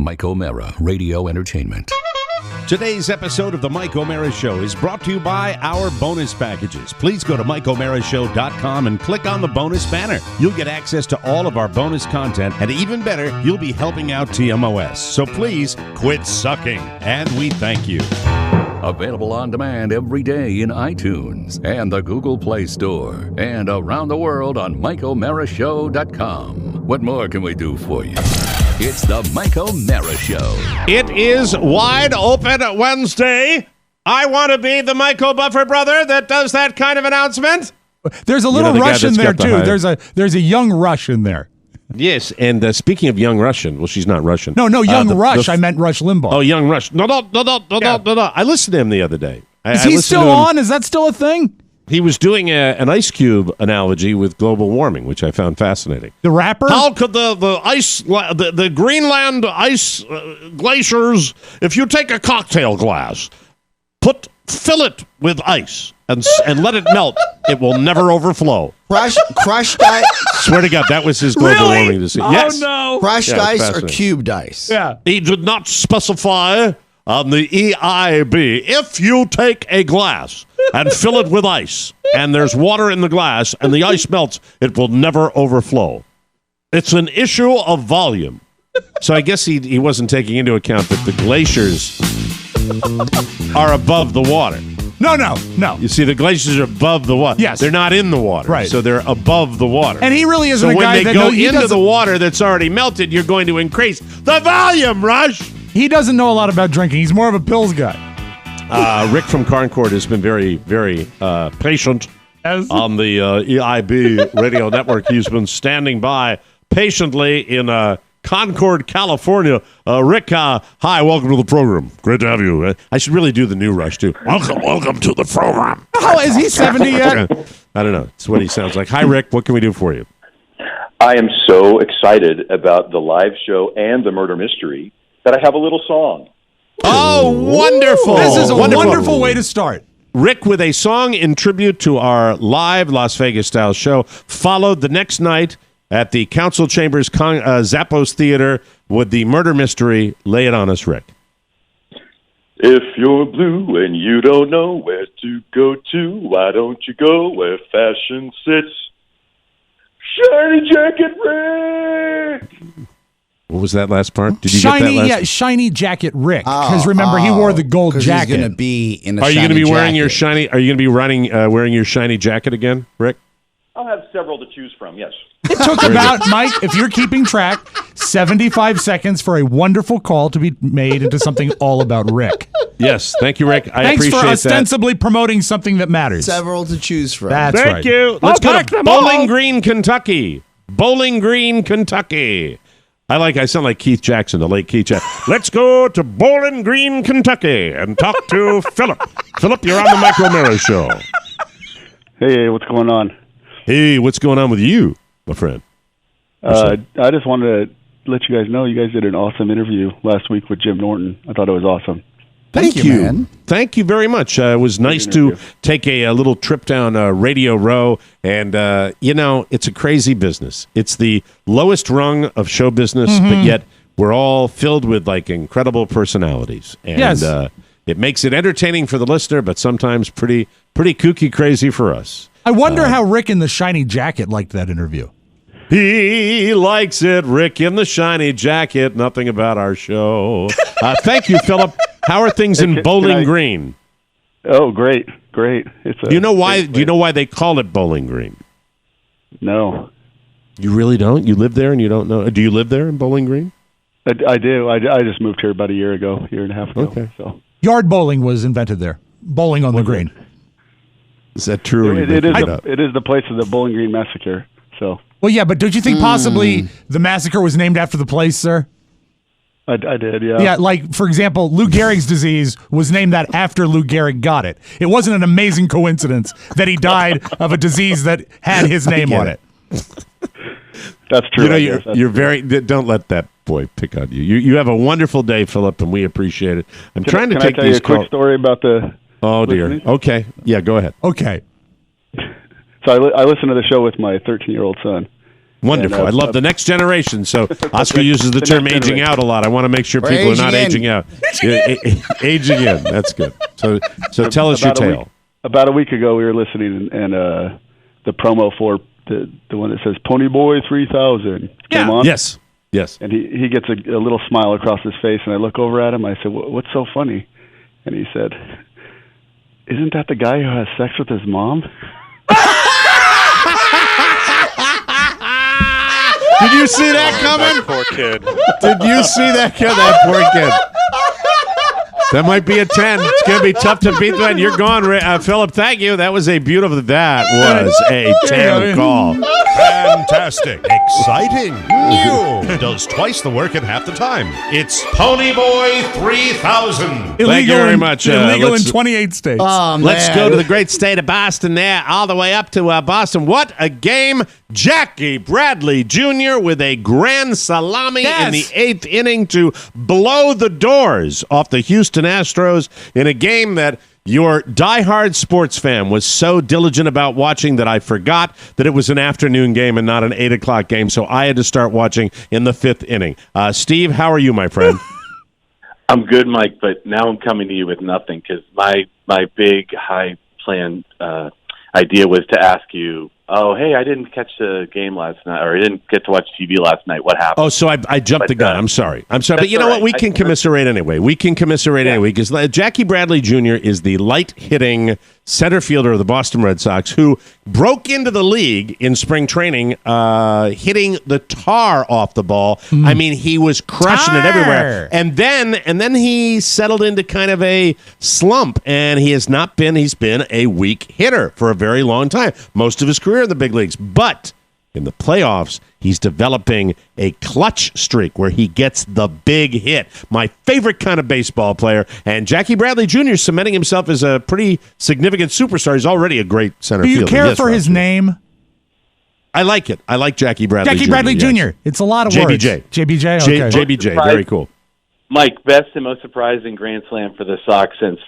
Mike O'Mara, Radio Entertainment. Today's episode of the Mike O'Mara Show is brought to you by our bonus packages. Please go to MikeO'MaraShow.com and click on the bonus banner. You'll get access to all of our bonus content, and even better, you'll be helping out TMOS. So please quit sucking, and we thank you. Available on demand every day in iTunes and the Google Play Store, and around the world on MikeO'MaraShow.com. What more can we do for you? It's the Mike O'Mara Show. It is Wide Open Wednesday. I want to be the Michael Buffer brother that does that kind of announcement. There's a little Russian there, too. There's a young Rush in there. Yes, and speaking of young Russian, well, she's not Russian. No, young Rush. I meant Rush Limbaugh. Oh, young Rush. No. I listened to him the other day. Is he still on? Is that still a thing? He was doing an ice cube analogy with global warming, which I found fascinating. The rapper? How could the Greenland ice glaciers, if you take a cocktail glass, fill it with ice and let it melt, it will never overflow. Crushed ice. Swear to God, that was his global warming decision. Oh, yes. no. Crushed ice or cubed ice? Yeah. He did not specify on the EIB. If you take a glass and fill it with ice, and there's water in the glass, and the ice melts, it will never overflow. It's an issue of volume. So I guess he wasn't taking into account that the glaciers are above the water. No. You see, the glaciers are above the water. Yes. They're not in the water. Right. So they're above the water. And he really isn't a guy that... So when they go into the water that's already melted, you're going to increase the volume, Rush. He doesn't know a lot about drinking. He's more of a pills guy. Rick from Concord has been very, very patient on the EIB radio network. He's been standing by patiently in Concord, California. Rick, hi, welcome to the program. Great to have you. I should really do the new Rush, too. Welcome to the program. Oh, is he 70 yet? I don't know. It's what he sounds like. Hi, Rick. What can we do for you? I am so excited about the live show and the murder mystery that I have a little song. Oh, wonderful. This is a wonderful way to start. Rick with a song in tribute to our live Las Vegas-style show, followed the next night at the Council Chambers Zappos Theater with the murder mystery. Lay it on us, Rick. If you're blue and you don't know where to go to, why don't you go where fashion sits? Shiny Jacket Rick! What was that last part? Did you get that last? Yeah, Shiny Jacket Rick. Because remember, he wore the gold jacket. He's going to be in a Are you going to be wearing your shiny? Are you going to be wearing your shiny jacket again, Rick? I'll have several to choose from, yes. It took about, Mike, if you're keeping track, 75 seconds for a wonderful call to be made into something all about Rick. Yes, thank you, Rick. I Thanks appreciate for ostensibly promoting something that matters. Several to choose from. That's Thank right. you. Let's go to Bowling Green, Kentucky. Bowling Green, Kentucky. I sound like Keith Jackson, the late Keith Jackson. Let's go to Bowling Green, Kentucky, and talk to Philip. Philip, you're on the Mike O'Mara Show. Hey, what's going on? Hey, what's going on with you, my friend? I just wanted to let you guys know you guys did an awesome interview last week with Jim Norton. I thought it was awesome. Thank you, man. Thank you very much. It was nice to take a little trip down Radio Row, and, it's a crazy business. It's the lowest rung of show business, but yet we're all filled with, incredible personalities. And yes. It makes it entertaining for the listener, but sometimes pretty kooky crazy for us. I wonder how Rick in the shiny jacket liked that interview. He likes it, Rick in the shiny jacket. Nothing about our show. Thank you, Philip. How are things in Bowling Green? Oh, great. It's do you know why? Do you know why they call it Bowling Green? No. You really don't? You live there and you don't know? Do you live there in Bowling Green? I do. I just moved here about a year and a half ago. Okay. So yard bowling was invented there. Bowling on the green. Is that true? It is the place of the Bowling Green Massacre. So. Well, yeah, but don't you think possibly the massacre was named after the place, sir? I did, yeah. Yeah, for example, Lou Gehrig's disease was named that after Lou Gehrig got it. It wasn't an amazing coincidence that he died of a disease that had his name on it. That's true. You're very. Don't let that boy pick on you. You have a wonderful day, Philip, and we appreciate it. Can I tell you a quick story about the... Oh, dear. Listening? Okay. Yeah, go ahead. Okay. So I listen to the show with my 13-year-old son. Wonderful. And, I love the next generation. So Oscar uses the term aging out a lot. I want to make sure We're people are not aging aging out. Aging in. That's good. So tell us your tale. About a week ago, we were listening, and the promo for the one that says Pony Boy 3000 came on. Yes. And he gets a little smile across his face, and I look over at him. I said, "What's so funny?" And he said, "Isn't that the guy who has sex with his mom?" Did you see that coming? That poor kid. Did you see that kid? That poor kid. That might be a 10. It's going to be tough to beat that. You're gone, Philip. Thank you. That was a 10 call. Fantastic. Exciting. New. Does twice the work in half the time. It's Pony Boy 3000. Thank you very much. Illegal in 28 states. Let's go to the great state of Boston there, all the way up to Boston. What a game. Jackie Bradley Jr. with a grand salami in the 8th inning to blow the doors off the Houston Astros in a game that your diehard sports fan was so diligent about watching that I forgot that it was an afternoon game and not an 8 o'clock game, so I had to start watching in the 5th inning. Steve, how are you, my friend? I'm good, Mike, but now I'm coming to you with nothing because my big high plan idea was to ask you, oh, hey, I didn't catch the game last night, or I didn't get to watch TV last night. What happened? Oh, so I jumped the gun. I'm sorry. But you know what? We can commiserate anyway. Because Jackie Bradley Jr. is the light-hitting center fielder of the Boston Red Sox who broke into the league in spring training, hitting the tar off the ball. I mean, he was crushing it everywhere. And then he settled into kind of a slump, and he's been a weak hitter for a very long time. Most of his career in the big leagues. But in the playoffs, he's developing a clutch streak where he gets the big hit. My favorite kind of baseball player. And Jackie Bradley Jr. is cementing himself as a pretty significant superstar. He's already a great center fielder. Do you care for his name? I like it. I like Jackie Bradley Jr. Jackie Bradley Jr. It's a lot of words. JBJ. Okay. JBJ. Very cool. Mike, best and most surprising grand slam for the Sox since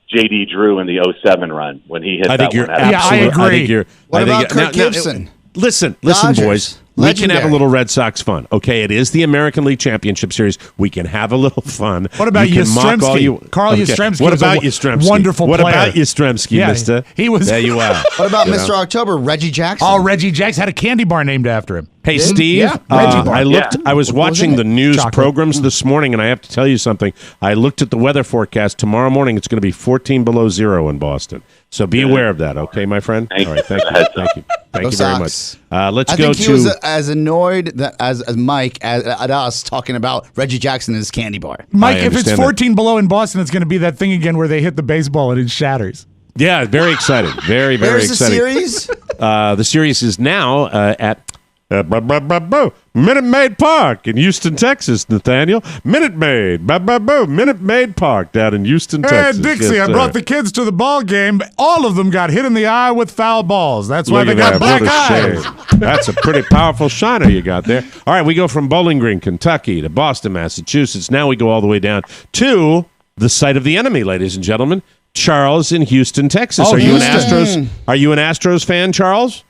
J.D. Drew in the 07 run when he hit that one. I agree. What about Kirk Gibson? Listen, Dodgers. boys. Legendary. We can have a little Red Sox fun. Okay, it is the American League Championship Series. We can have a little fun. What about Yastrzemski? Carl Yastrzemski. What about Yastrzemski? Wonderful player. What about Yastrzemski, mister? He was. There you are. What about Mr. October, Reggie Jackson? Oh, Reggie Jackson had a candy bar named after him. Hey, Steve, Yeah, Reggie Bar. I was watching the news Chocolate. programs this morning, and I have to tell you something. I looked at the weather forecast. Tomorrow morning, it's going to be 14 below zero in Boston. So be aware of that, okay, my friend? All right, thank you. Thank you very much. Let's go to... I think he was as annoyed as Mike at us talking about Reggie Jackson and his candy bar. Mike, if it's 14 below in Boston, it's going to be that thing again where they hit the baseball and it shatters. Yeah, very exciting. Very, very Where's exciting. the series? The series is now at Minute Maid Park in Houston, Texas, Nathaniel. Minute Maid Park down in Houston, Texas. Hey, Dixie, I brought the kids to the ball game. All of them got hit in the eye with foul balls. That's why they got black eyes. That's a pretty powerful shiner you got there. All right, we go from Bowling Green, Kentucky to Boston, Massachusetts. Now we go all the way down to the site of the enemy, ladies and gentlemen. Charles in Houston, Texas. Oh, Are you an Astros fan, Charles?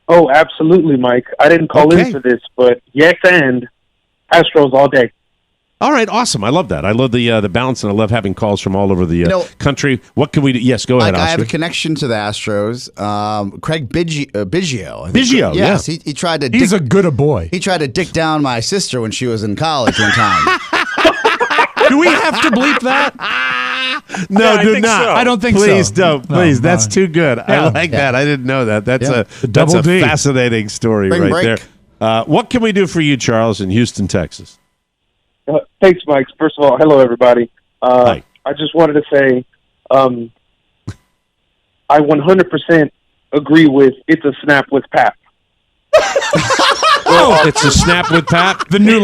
Oh, absolutely, Mike. I didn't call in for this, but yes, and Astros all day. All right, awesome. I love that. I love the balance, and I love having calls from all over the country. What can we do? Yes, go ahead, Oscar. I have a connection to the Astros. Craig Biggio. Biggio, yes. He tried to. He's a good boy. He tried to dick down my sister when she was in college one time. Do we have to bleep that? No, do not. So. I don't think Please so. Don't. Please, that's too good. Yeah. I like that. I didn't know that. That's a D. fascinating story Spring right break. there. What can we do for you, Charles, in Houston, Texas? Thanks, Mike. First of all, hello, everybody. Hi. I just wanted to say I 100% agree with It's a Snap with Pap. It's a snap with Pat. The new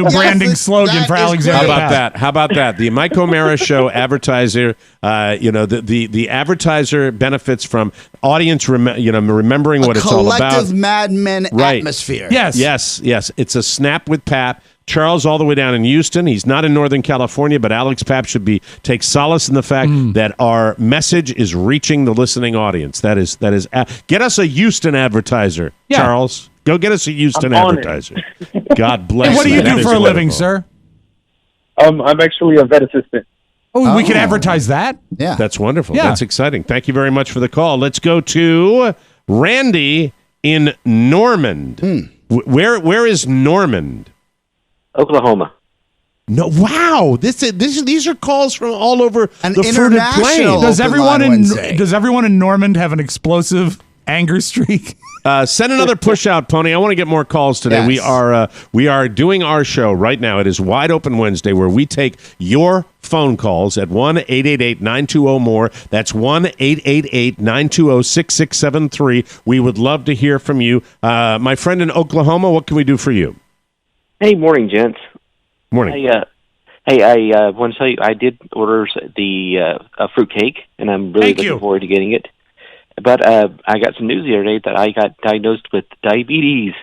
branding slogan for Alexander. How about that? The Mike O'Mara Show advertiser. The advertiser benefits from audience. Remembering what it's all about. Collective Mad Men atmosphere. Yes. It's a snap with Pat. Charles, all the way down in Houston. He's not in Northern California, but Alex Papp should take solace in the fact that our message is reaching the listening audience. That is. Get us a Houston advertiser, Charles. Go get us a Houston I'm on it. advertiser. God bless. Hey, what do you That do is for a living, wonderful. sir? I'm actually a vet assistant. Oh, we can advertise that? Yeah. That's wonderful. Yeah. That's exciting. Thank you very much for the call. Let's go to Randy in Normand. Where is Normand? Oklahoma. No, wow. These are calls from all over An the fruited international- plain. Does Open everyone line in Wednesday. Normand have an explosive anger streak? Send another push out, Pony. I want to get more calls today. Yes. We are doing our show right now. It is Wide Open Wednesday, where we take your phone calls at 1-888-920-MORE. That's 1-888-920-6673. We would love to hear from you. My friend in Oklahoma, what can we do for you? Hey, morning, gents. Morning. I want to tell you, I did order the fruit cake, and I'm really looking forward to getting it. But I got some news the other day that I got diagnosed with diabetes.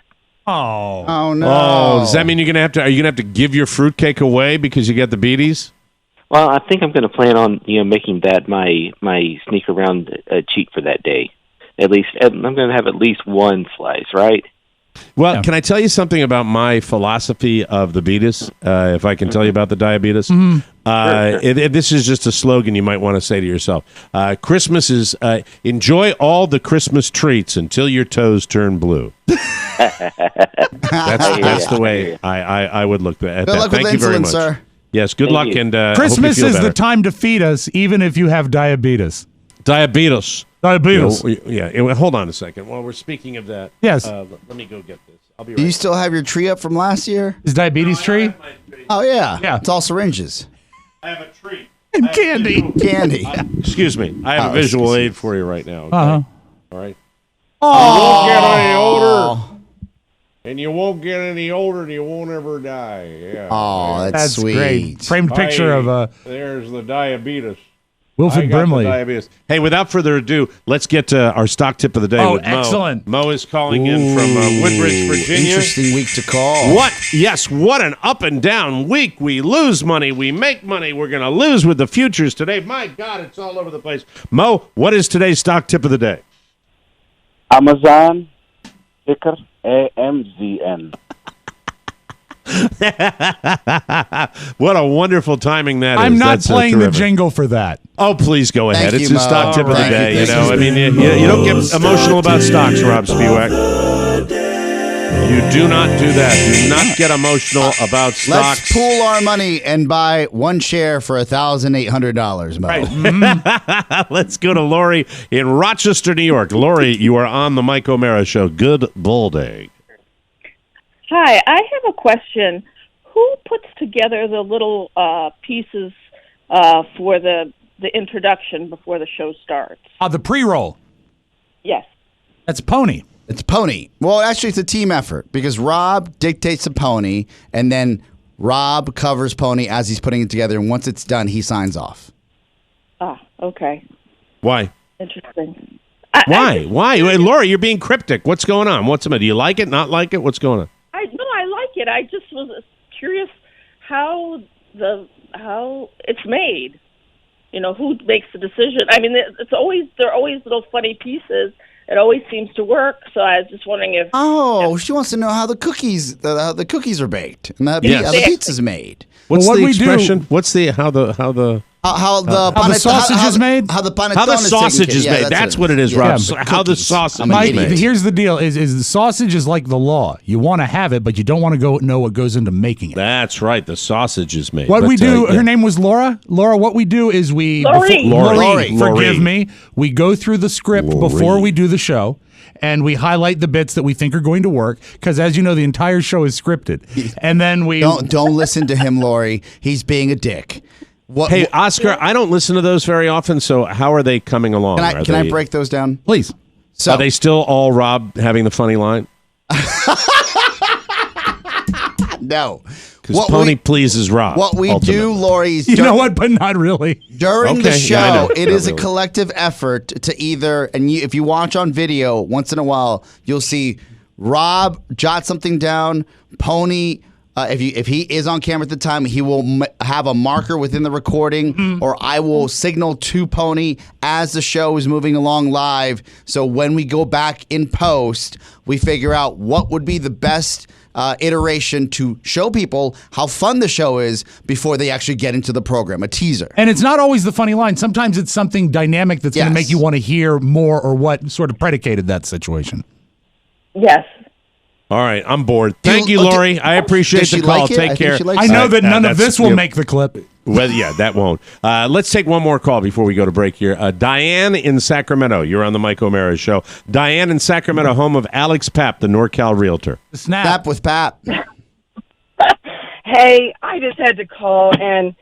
Oh no! Oh, does that mean are you gonna have to give your fruitcake away because you got the beaties? Well, I think I'm going to plan on making that my sneak around cheat for that day. At least I'm going to have at least one slice, right? Well, can I tell you something about my philosophy of the beatus? If I can tell you about the diabetes, this is just a slogan you might want to say to yourself. Christmas is enjoy all the Christmas treats until your toes turn blue. That's the way I would look at that. Good luck Thank with you very insulin, much. sir. Yes, good luck, and Christmas hope you feel is better. the time to feed us, even if you have diabetes. Diabetes. Diabetes. Hold on a second. While we're speaking of that, Yes. let me go get this. I'll be right Do you back. still have your tree up from last year? Is diabetes tree? Oh yeah. Yeah. It's all syringes. I have a treat. And candy. Candy. Excuse me. I have a visual aid for you right now. Okay? Uh-huh. All right. Oh. You won't get any older. And you won't get any older and you won't ever die. Yeah. Oh, that's sweet. Great. Framed picture of There's the diabetes. Wilfred Brimley. Diabetes. Hey, without further ado, let's get to our stock tip of the day with Mo. Excellent. Mo is calling in from Woodbridge, Virginia. Interesting week to call. What? Yes, what an up and down week. We lose money. We make money. We're going to lose with the futures today. My God, it's all over the place. Mo, what is today's stock tip of the day? Amazon, ticker AMZN. What a wonderful timing that is. I'm not That's playing the terrific. jingle for that. Oh, please go ahead. Thank It's you, a stock Mo. tip of the Thank day. you. You know, I mean, you don't get emotional about stocks, Rob Spiewak. You do not do that. Do not get emotional about stocks. Let's pool our money and buy one share for $1,800, Mo. Right. Let's go to Lori in Rochester, New York. Lori, you are on the Mike O'Mara Show. Good bull day. Hi, I have a question. Who puts together the little pieces for the introduction before the show starts? The pre-roll. Yes. That's Pony. It's Pony. Well, actually, it's a team effort because Rob dictates the Pony, and then Rob covers Pony as he's putting it together, and once it's done, he signs off. Okay. Why? Interesting. Why? Wait, Lori, you're being cryptic. What's going on? What's the matter? Do you like it? Not like it? What's going on? I like it. I just was curious how it's made. Who makes the decision? I mean, they're always little funny pieces. It always seems to work. So I was just wondering if. Oh, she wants to know how the cookies are baked and how Yes. the pizza's made. What's Well, what the we do- expression? What's the how the How the sausage is made? How the panettone how the is sausage taken is care- made? yeah, That's what it is, Rob. So but how the cookies. sausage I'm an Mike, idiot. here's the deal: is the sausage is like the law. You want to have it, but you don't want to know what goes into making it. That's right. The sausage is made. What But, we do, yeah. her name was Laura. Laura, what we do is we Lori. Lori, Lori. forgive me. We go through the script before we do the show, and we highlight the bits that we think are going to work. Because as you know, the entire show is scripted, and then we Don't listen to him, Lori. He's being a dick. Hey, Oscar, I don't listen to those very often, so how are they coming along? Can I break those down? please. So Are they still all Rob having the funny line? no. Because Pony pleases Rob. What we ultimately. do, Lori, is You know what? But not really. during the Okay, show, yeah, I know. it Not is a really. collective effort to either, and if you watch on video, once in a while, you'll see Rob jot something down, Pony if he is on camera at the time, he will have a marker within the recording, or I will signal to Pony as the show is moving along live. So when we go back in post, we figure out what would be the best iteration to show people how fun the show is before they actually get into the program, a teaser. And it's not always the funny line. Sometimes it's something dynamic that's going to make you want to hear more, or what sort of predicated that situation. Yes. All right, I'm bored. Thank you, Lori. I appreciate the call. Take care. I know that none of this will make the clip. Well, yeah, that won't. Let's take one more call before we go to break here. Diane in Sacramento. You're on the Mike O'Mara Show. Diane in Sacramento, home of Alex Papp, the NorCal realtor. Snap with Pap. Hey, I just had to call and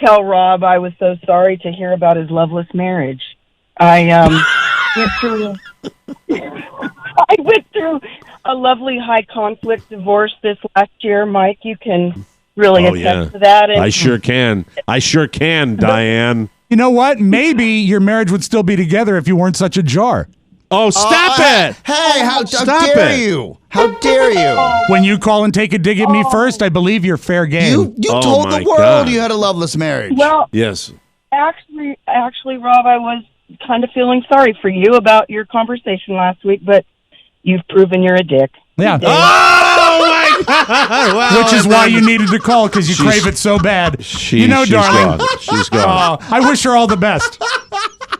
tell Rob I was so sorry to hear about his loveless marriage. I went through a lovely high conflict divorce this last year, Mike. You can really attest to that. And I sure can. Diane. You know what? Maybe your marriage would still be together if you weren't such a jar. Oh, stop it! Hey, how dare you? How dare you? When you call and take a dig at me first, I believe you're fair game. You told the world you had a loveless marriage. Well, yes. Actually, Rob, I was kind of feeling sorry for you about your conversation last week, but you've proven you're a dick. Yeah. Oh, my God. Well, which is why you needed to call, because you crave it so bad. She's darling. Gone. She's gone. I wish her all the best.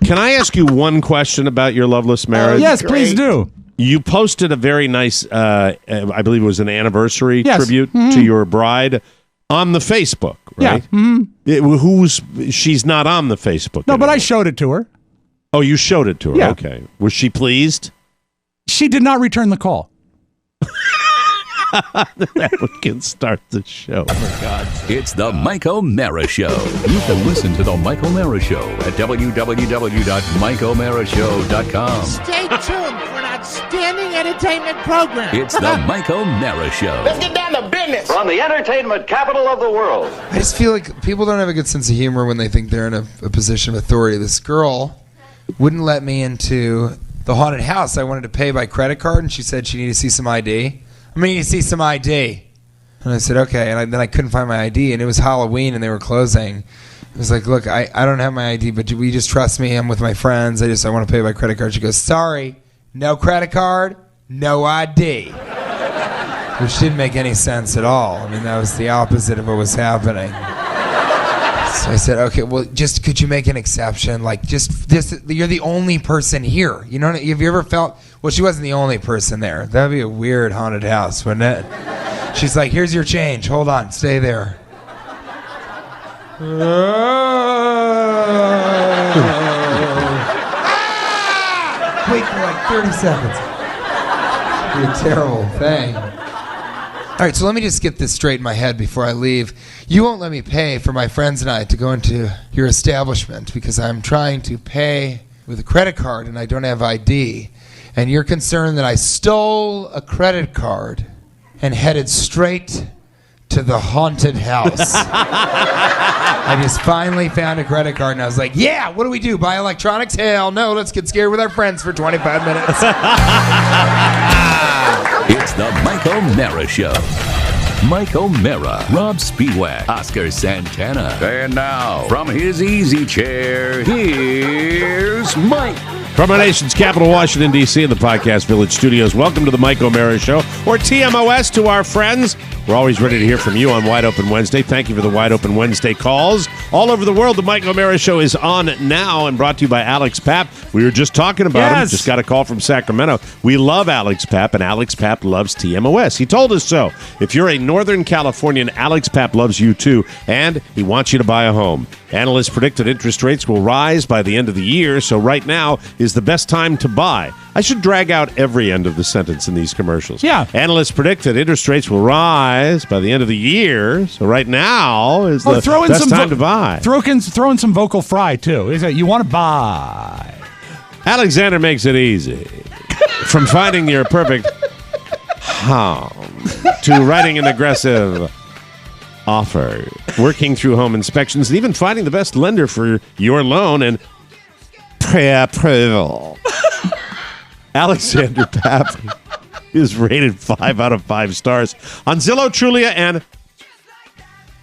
Can I ask you one question about your loveless marriage? Yes, please do. You posted a very nice, I believe it was an anniversary tribute to your bride on the Facebook, right? Yeah. She's not on the Facebook No, anymore. but I showed it to her. Oh, you showed it to her? Yeah. Okay. Was she pleased? She did not return the call. That can start the show. Oh, my God. It's the Mike O'Mara Show. You can listen to the Mike O'Mara Show at www.mikeomarashow.com. Stay tuned for an outstanding entertainment program. It's the Mike O'Mara Show. Let's get down to business. From the entertainment capital of the world. I just feel like people don't have a good sense of humor when they think they're in a position of authority. This girl wouldn't let me into the haunted house. I wanted to pay by credit card, and she said she needed to see some ID. I need to see some ID. And I said, okay. And then I couldn't find my ID, and it was Halloween, and they were closing. I was like, look, I don't have my ID, but will you just trust me? I'm with my friends. I want to pay by credit card. She goes, sorry, no credit card, no ID. Which didn't make any sense at all. I mean, that was the opposite of what was happening. So I said, okay, well, just could you make an exception? Like, just this, you're the only person here. You know, have you ever felt, well, she wasn't the only person there. That would be a weird haunted house, wouldn't it? She's like, here's your change. Hold on, stay there. Wait for like 30 seconds. It'd be a terrible thing. All right, so let me just get this straight in my head before I leave. You won't let me pay for my friends and I to go into your establishment because I'm trying to pay with a credit card and I don't have ID. And you're concerned that I stole a credit card and headed straight to the haunted house. I just finally found a credit card and I was like, yeah, what do we do? Buy electronics? Hell no, let's get scared with our friends for 25 minutes. It's the Mike O'Mara Show. Mike O'Mara, Rob Spiewak, Oscar Santana. And now, from his easy chair, here's Mike. From our nation's capital, Washington, D.C., in the Podcast Village studios, welcome to the Mike O'Mara Show, or TMOS to our friends. We're always ready to hear from you on Wide Open Wednesday. Thank you for the Wide Open Wednesday calls. All over the world, the Mike O'Mara Show is on now and brought to you by Alex Papp. We were just talking about him. Just got a call from Sacramento. We love Alex Papp, and Alex Papp loves TMOS. He told us so. If you're a Northern Californian, Alex Papp loves you too, and he wants you to buy a home. Analysts predict that interest rates will rise by the end of the year, so right now is the best time to buy. I should drag out every end of the sentence in these commercials. Yeah. Analysts predict that interest rates will rise by the end of the year, so right now is the best time to buy. Throw in some vocal fry, too. Is that you want to buy? Alexander makes it easy. From finding your perfect home to writing an aggressive offer, working through home inspections, and even finding the best lender for your loan and pre-approval. Alexander Papp is rated 5 out of 5 stars on Zillow, Trulia, and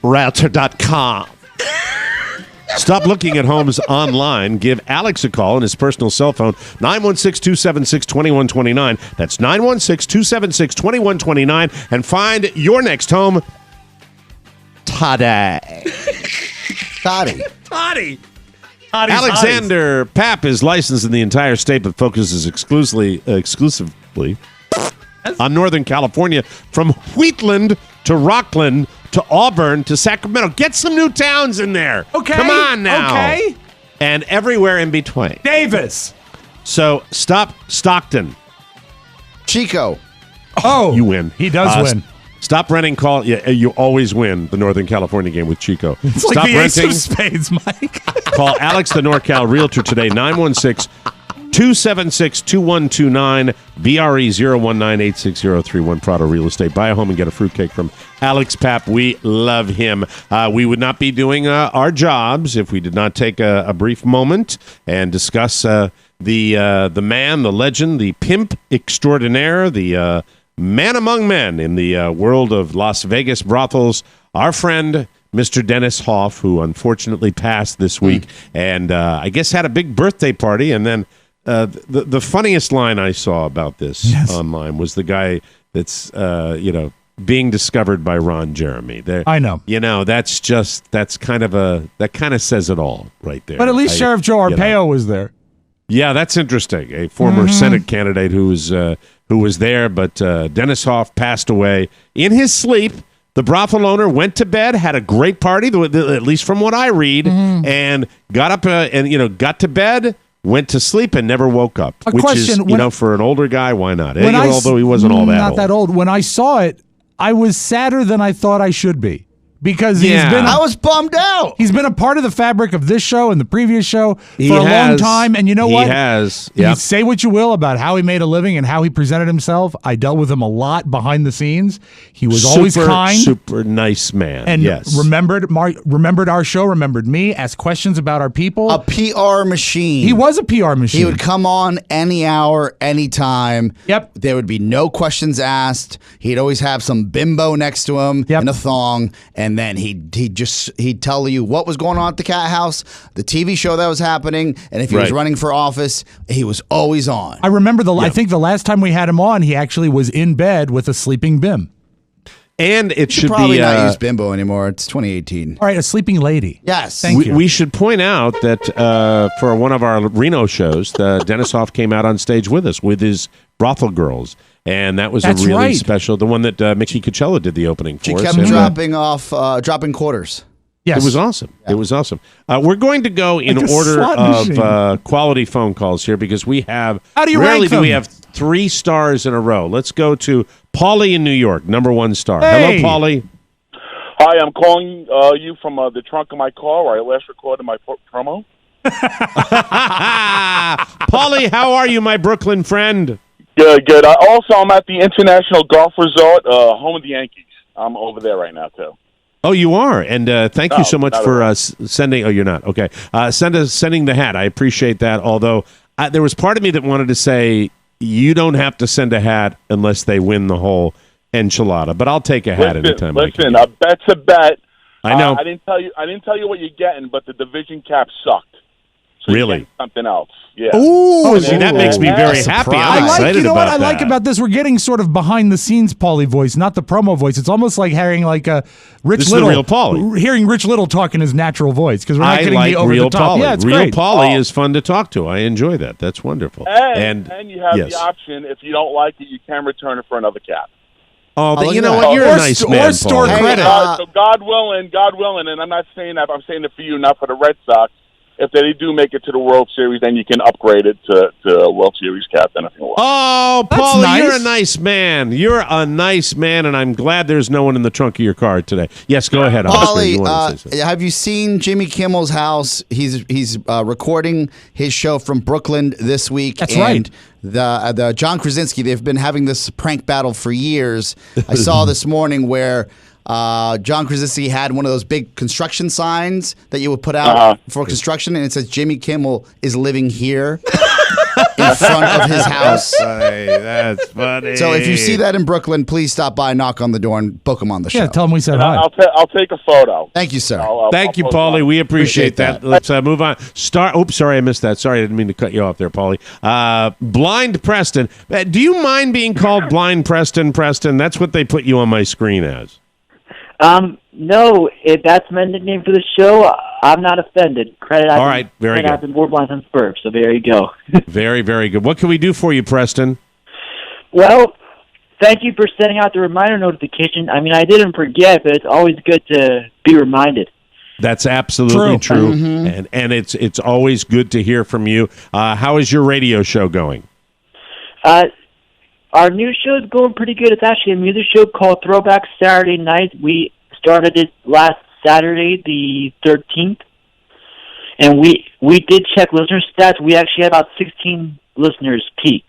Realtor.com. Stop looking at homes online. Give Alex a call on his personal cell phone, 916-276-2129. That's 916-276-2129. And find your next home today. Toddy. Alexander Papp is licensed in the entire state, but focuses exclusively on Northern California, from Wheatland to Rockland to Auburn to Sacramento. Get some new towns in there. Okay. Come on now. Okay. And everywhere in between. Davis. So stop Stockton. Chico. Oh. You win. He does win. Stop renting call. Yeah, you always win the Northern California game with Chico. It's Stop like the renting. Ace of Spades, Mike. Call Alex, the NorCal Realtor today, 916-276-2129, BRE019-86031, Prado Real Estate. Buy a home and get a fruitcake from Alex Papp. We love him. We would not be doing our jobs if we did not take a brief moment and discuss the man, the legend, the pimp extraordinaire, the man among men in the world of Las Vegas brothels, our friend, Mr. Dennis Hof, who unfortunately passed this week, and I guess had a big birthday party. And then the funniest line I saw about this online was the guy that's being discovered by Ron Jeremy. I know. That kind of says it all right there. But at least Sheriff Joe Arpaio was there. Yeah, that's interesting. A former Senate candidate who was there, but Dennis Hof passed away in his sleep. The brothel owner went to bed, had a great party, at least from what I read, and got up got to bed, went to sleep, and never woke up. Which is, for an older guy, why not? Although he wasn't all that not old. that old. When I saw it, I was sadder than I thought I should be. Because I was bummed out. He's been a part of the fabric of this show and the previous show for a long time. And you know what? He has. You say what you will about how he made a living and how he presented himself. I dealt with him a lot behind the scenes. He was always kind. Super nice man. And yes. remembered our show, remembered me, asked questions about our people. A PR machine. He was a PR machine. He would come on any hour, any time. Yep. There would be no questions asked. He'd always have some bimbo next to him in a thong. And then he'd tell you what was going on at the cat house, the TV show that was happening, and if he was running for office, he was always on. I remember I think the last time we had him on, he actually was in bed with a sleeping bim. And it should probably be not use bimbo anymore. It's 2018. All right, a sleeping lady. Yes. Thank you. We should point out that for one of our Reno shows, Dennis Hof came out on stage with us with his brothel girls. And that was a really special. The one that Mickey Coachella did the opening for. She kept dropping quarters. Yes. It was awesome. Yeah. It was awesome. We're going to go in order of quality phone calls here because we have. How do you rarely rank them? do we have 3 stars in a row. Let's go to Paulie in New York, number 1 star. Hey. Hello, Paulie. Hi, I'm calling you from the trunk of my car where I last recorded my promo. Paulie, how are you, my Brooklyn friend? Good. I'm at the International Golf Resort, home of the Yankees. I'm over there right now, too. Oh, you are, and thank you so much for sending. Oh, you're not okay. Sending the hat. I appreciate that. Although there was part of me that wanted to say you don't have to send a hat unless they win the whole enchilada. But I'll take a hat anytime. Listen, a bet's a bet. I know. I didn't tell you what you're getting, but the division cap sucked. So really? Something else. Yeah. Ooh, see, that makes me very happy. I'm excited about that. I like about this? We're getting sort of behind the scenes Paulie voice, not the promo voice. It's almost like hearing like a Rich this Little. Is the real Paulie. Hearing Rich Little talk in his natural voice because we're not getting the over the top. Paulie. Yeah, it's real great. Paulie is fun to talk to. I enjoy that. That's wonderful. And you have the option if you don't like it, you can return it for another cap. Oh, you know what? You're a nice man, or store Paulie. credit. So God willing, and I'm not saying that. I'm saying it for you, not for the Red Sox. If they do make it to the World Series, then you can upgrade it to a World Series captain if you want. Oh, Paulie, you're a nice man. You're a nice man, and I'm glad there's no one in the trunk of your car today. Yes, go ahead, Oscar. Paulie, have you seen Jimmy Kimmel's house? He's recording his show from Brooklyn this week. That's right. The John Krasinski, they've been having this prank battle for years. I saw this morning where John Krasinski had one of those big construction signs that you would put out for construction, and it says Jimmy Kimmel is living here. in front of his house. That's funny. So if you see that in Brooklyn, please stop by, knock on the door, and book him on the show. Yeah, tell him we said hi. I'll take a photo. Thank you, sir. Thank you, Paulie. We appreciate that. Let's move on. Oops, sorry, I missed that. Sorry, I didn't mean to cut you off there, Paulie. Blind Preston. Do you mind being called Blind Preston? That's what they put you on my screen as. No, if that's my nickname for the show, I'm not offended. All right, very good. I've been more blind than Spurf, so there you go. Very, very good. What can we do for you, Preston? Well, thank you for sending out the reminder notification. I mean, I didn't forget, but it's always good to be reminded. That's absolutely true. And it's always good to hear from you. How is your radio show going? Our new show is going pretty good. It's actually a music show called Throwback Saturday Night. We started it last Saturday, the 13th, and we did check listener stats. We actually had about 16 listeners peak.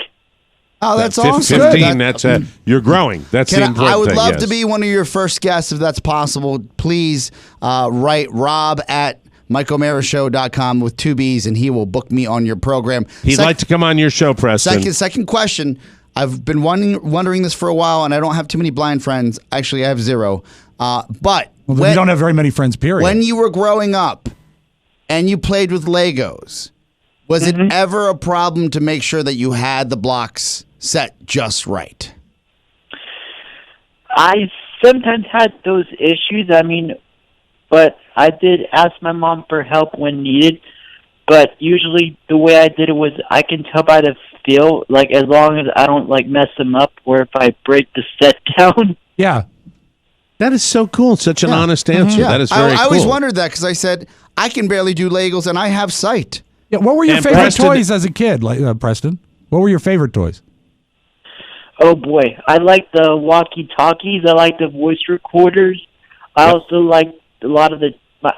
Oh, that's awesome. 15, that's you're growing. That's the important thing. I would love yes. to be one of your first guests if that's possible. Please write Rob at MikeO'MaraShow.com with 2 B's, and he will book me on your program. He'd like to come on your show, Preston. Second question. I've been wondering this for a while, and I don't have too many blind friends. Actually, I have 0. But you don't have very many friends, period. When you were growing up and you played with Legos, was it ever a problem to make sure that you had the blocks set just right? I sometimes had those issues. I mean, but I did ask my mom for help when needed. But usually the way I did it was I can tell by the feel, like as long as I don't like mess them up or if I break the set down. Yeah. That is so cool. Such an honest answer. That is very cool. I always wondered that because I said, I can barely do Legos and I have sight. Yeah. What were your favorite toys as a kid, Preston? What were your favorite toys? Oh, boy. I like the walkie-talkies. I like the voice recorders. I also like a lot of the...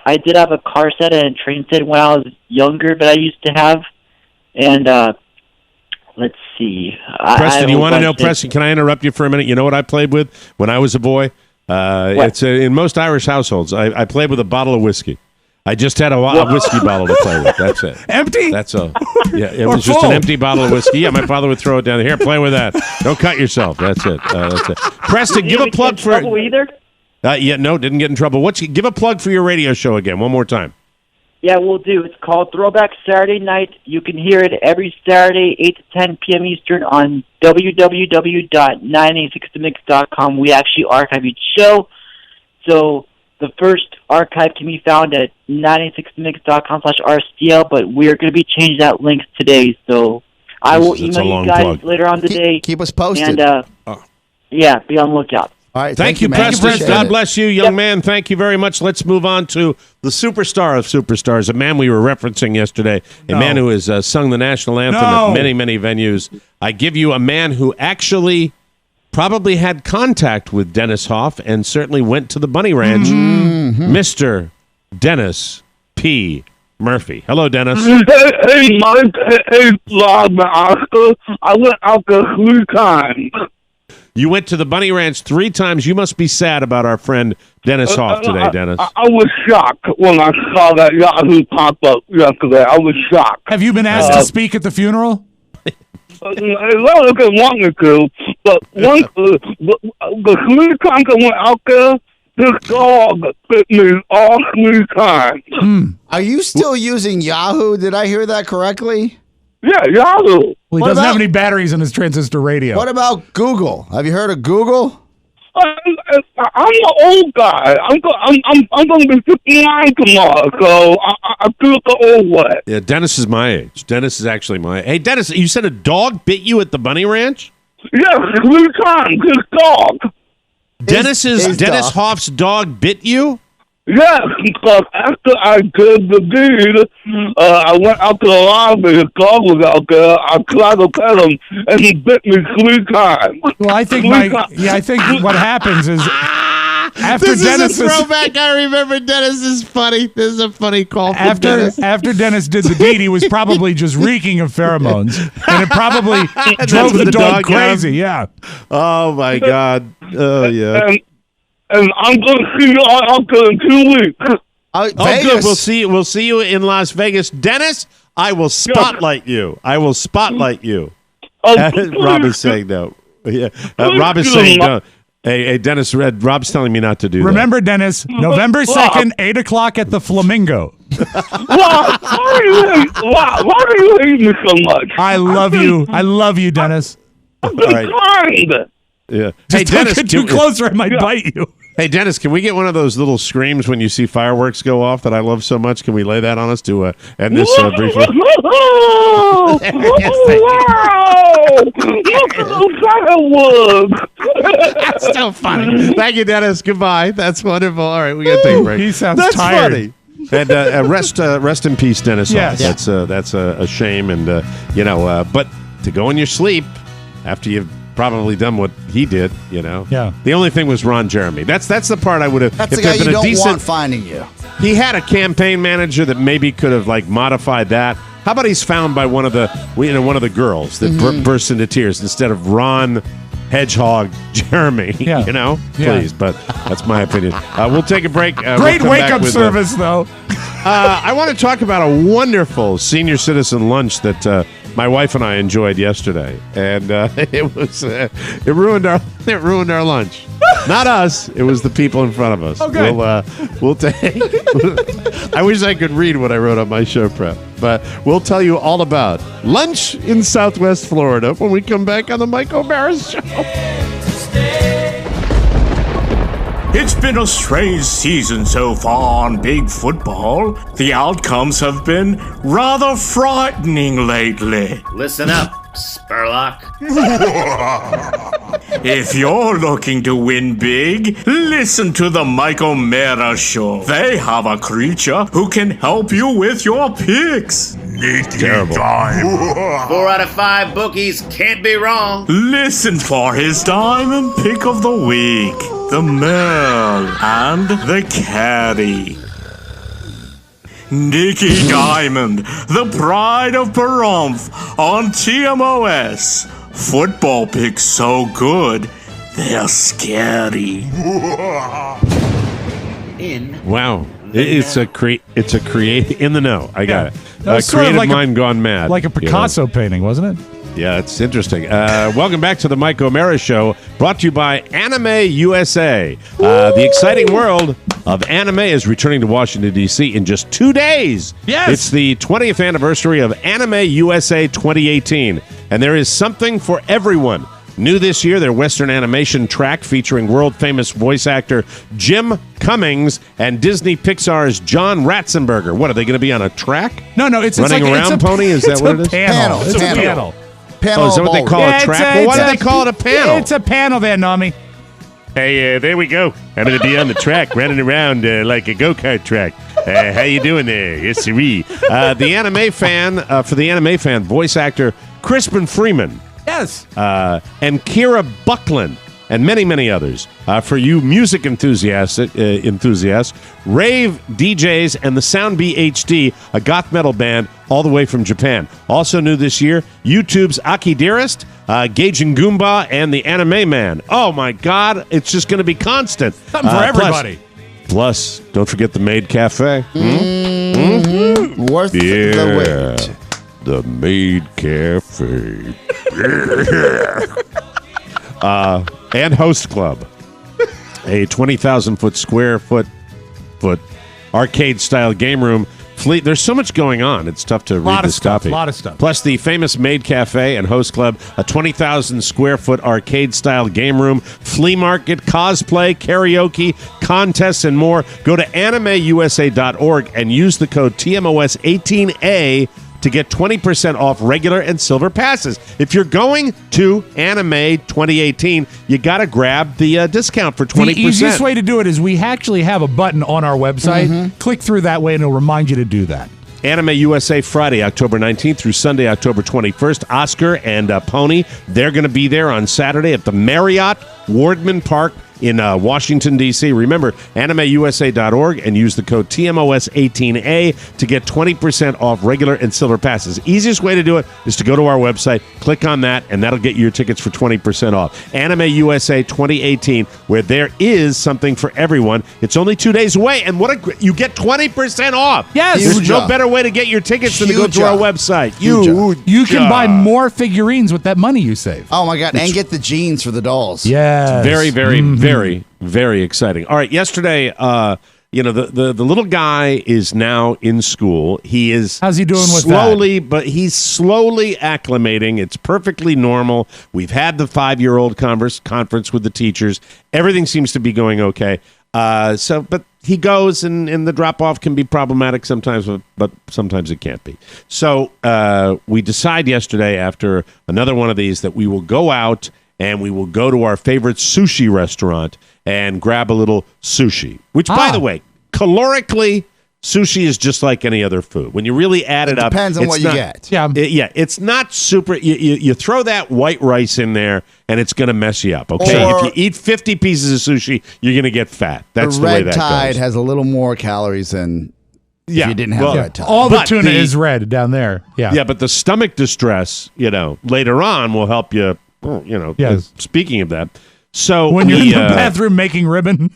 I did have a car set and a train set when I was younger that I used to have. And let's see. Preston, you want to know, Preston, can I interrupt you for a minute? You know what I played with when I was a boy? It's in most Irish households. I played with a bottle of whiskey. I just had a whiskey bottle to play with. That's it. Empty? That's all. Yeah, it was just an empty bottle of whiskey. Yeah, my father would throw it down here. Play with that. Don't cut yourself. That's it. That's it. Preston, give a plug for it. Either? No, didn't get in trouble. Give a plug for your radio show again, one more time. Yeah, we'll do. It's called Throwback Saturday Night. You can hear it every Saturday, 8 to 10 p.m. Eastern on www.986themix.com. We actually archive each show. So the first archive can be found at 986themix.com/RCL, but we're going to be changing that link today. So I will email you guys later on today. Keep us posted. And, yeah, be on the lookout. All right, thank you, Preston. God bless you, young man. Thank you very much. Let's move on to the superstar of superstars, a man we were referencing yesterday, a man who has sung the national anthem at many, many venues. I give you a man who actually probably had contact with Dennis Hof and certainly went to the Bunny Ranch, Mr. Dennis P. Murphy. Hello, Dennis. Hey, Mike. Hey, Rob, Oscar. I went out there 3 times. You went to the Bunny Ranch 3 times. You must be sad about our friend Dennis Hof today, Dennis. I was shocked when I saw that Yahoo pop up yesterday. I was shocked. Have you been asked to speak at the funeral? Well, if they want me to, but the 3 times I went out there, this dog bit me all 3 times. Are you still using Yahoo? Did I hear that correctly? Yeah, Yahoo. Well, he doesn't have any batteries in his transistor radio. What about Google? Have you heard of Google? I'm an old guy. I'm going to be 59 tomorrow, so I do it the old way. Yeah, Dennis is my age. Dennis is actually my age. Hey, Dennis, you said a dog bit you at the Bunny Ranch? Yes, 3 times. This dog. Dennis Hoff's dog bit you? Yes, because after I did the deed, I went out to the lobby. His dog was out there. I tried to pet him, and he bit me 3 times. Well, I think I think what happens is after Dennis is a throwback. I remember Dennis is funny. This is a funny call. After Dennis did the deed, he was probably just reeking of pheromones, and it probably drove the dog crazy. Yeah. Oh my God. Oh yeah. And I'm going to see you all out there in 2 weeks. Vegas. Good. We'll see you in Las Vegas, Dennis. I will spotlight you. Rob is saying no. Yeah. Rob is saying no. Hey, Dennis, Rob's telling me not to do Remember, Dennis, November 2nd, 8 o'clock at the Flamingo. Why do you hate me so much? I love you, Dennis. All right. Yeah. Hey, Dennis, don't get too close or I might bite you. Hey, Dennis, can we get one of those little screams when you see fireworks go off that I love so much? Can we lay that on us to end this briefly? Wow! Look at those fireworks! That's so funny. Thank you, Dennis. Goodbye. That's wonderful. All right, we got to take a break. He sounds That's tired. Funny. And rest in peace, Dennis. Yes. That's a shame. And, but to go in your sleep after you've probably done what he did, Yeah. The only thing was Ron Jeremy. That's the part I would have. That's the guy you don't want finding you. He had a campaign manager that maybe could have modified that. How about he's found by one of the girls that bursts into tears instead of Ron Hedgehog Jeremy? Yeah. Please. But that's my opinion. We'll take a break. Great wake-up service, though. I want to talk about a wonderful senior citizen lunch that my wife and I enjoyed yesterday, and it ruined our lunch. Not us; it was the people in front of us. Okay. We'll take. I wish I could read what I wrote on my show prep, but we'll tell you all about lunch in Southwest Florida when we come back on the Mike O'Mara Show. It's been a strange season so far on big football. The outcomes have been rather frightening lately. Listen up, Spurlock. If you're looking to win big, listen to the Mike O'Mara Show. They have a creature who can help you with your picks. Terrible. 4 out of 5 bookies can't be wrong. Listen for his diamond pick of the week. The Mel and the Caddy. Nicky Diamond, the pride of Pahrump on TMOS. Football picks so good, they're scary. Wow. It's a create in the know. I got it. Creative mind gone mad. Like a Picasso painting, wasn't it? Yeah, it's interesting. Welcome back to the Mike O'Mara Show, brought to you by Anime USA. The exciting world of anime is returning to Washington, D.C. in just 2 days. Yes! It's the 20th anniversary of Anime USA 2018, and there is something for everyone. New this year, their Western animation track featuring world-famous voice actor Jim Cummings and Disney Pixar's John Ratzenberger. What, are they going to be on a track? No, it's running like, around pony? Is that what it is? Panel. It's a panel. Oh, is that what they call a track? Well, why do they call it a panel? It's a panel there, Nami. Hey, there we go. I'm going to be on the track, running around like a go-kart track. How you doing there? Yes, sirree. The anime fan, for the anime fan, voice actor Crispin Freeman. Yes. And Kira Buckland. And many, many others. For you music enthusiasts, rave DJs, and the Sound BHD, a goth metal band all the way from Japan. Also new this year, YouTube's Aki Dearest, Gaijin Goomba, and the Anime Man. Oh my God, it's just going to be constant. Something for everybody. Plus, don't forget the Maid Cafe. Worth the wait. The Maid Cafe. And Host Club, a 20,000 square foot arcade style game room. Fleet. There's so much going on. It's tough to read this copy. A lot of stuff. Plus the famous Maid Cafe and Host Club, a 20,000 square foot arcade style game room, flea market, cosplay, karaoke, contests, and more. Go to animeusa.org and use the code TMOS18A to get 20% off regular and silver passes. If you're going to Anime 2018, you got to grab the discount for 20%. The easiest way to do it is we actually have a button on our website. Click through that way and it'll remind you to do that. Anime USA Friday, October 19th through Sunday, October 21st. Oscar and Pony, they're going to be there on Saturday at the Marriott Wardman Park in Washington, D.C. Remember, animeusa.org and use the code TMOS18A to get 20% off regular and silver passes. Easiest way to do it is to go to our website, click on that, and that'll get you your tickets for 20% off. Anime USA 2018, where there is something for everyone. It's only 2 days away, and you get 20% off. Yes. There's no better way to get your tickets than to go to our website. You can buy more figurines with that money you save. Oh, my God. And get the jeans for the dolls. Yeah. Very, very, very, very exciting. All right. Yesterday, the little guy is now in school. He is How's he doing with slowly, but he's slowly acclimating. It's perfectly normal. We've had the 5-year-old conference with the teachers. Everything seems to be going okay. But he goes, and the drop-off can be problematic sometimes, but sometimes it can't be. So we decide yesterday, after another one of these, that we will go out and we will go to our favorite sushi restaurant and grab a little sushi. Which, by the way, calorically, sushi is just like any other food. When you really add it up, depends on what you get. Yeah, it's not super. You throw that white rice in there, and it's going to mess you up. Okay, if you eat 50 pieces of sushi, you're going to get fat. That's the way that goes. Red Tide has a little more calories than if you didn't have Red Tide. All the tuna is red down there. Yeah, but the stomach distress, later on will help you. Yes. Speaking of that, so when you're in the bathroom making ribbon.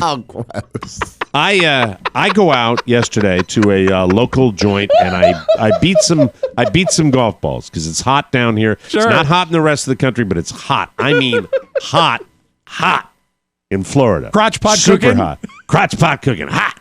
Oh, gross. I go out yesterday to a local joint, and I beat some golf balls because it's hot down here. Sure. It's not hot in the rest of the country, but it's hot. I mean, hot in Florida. Crotch pot Super cooking? hot. Crotch pot cooking. Hot.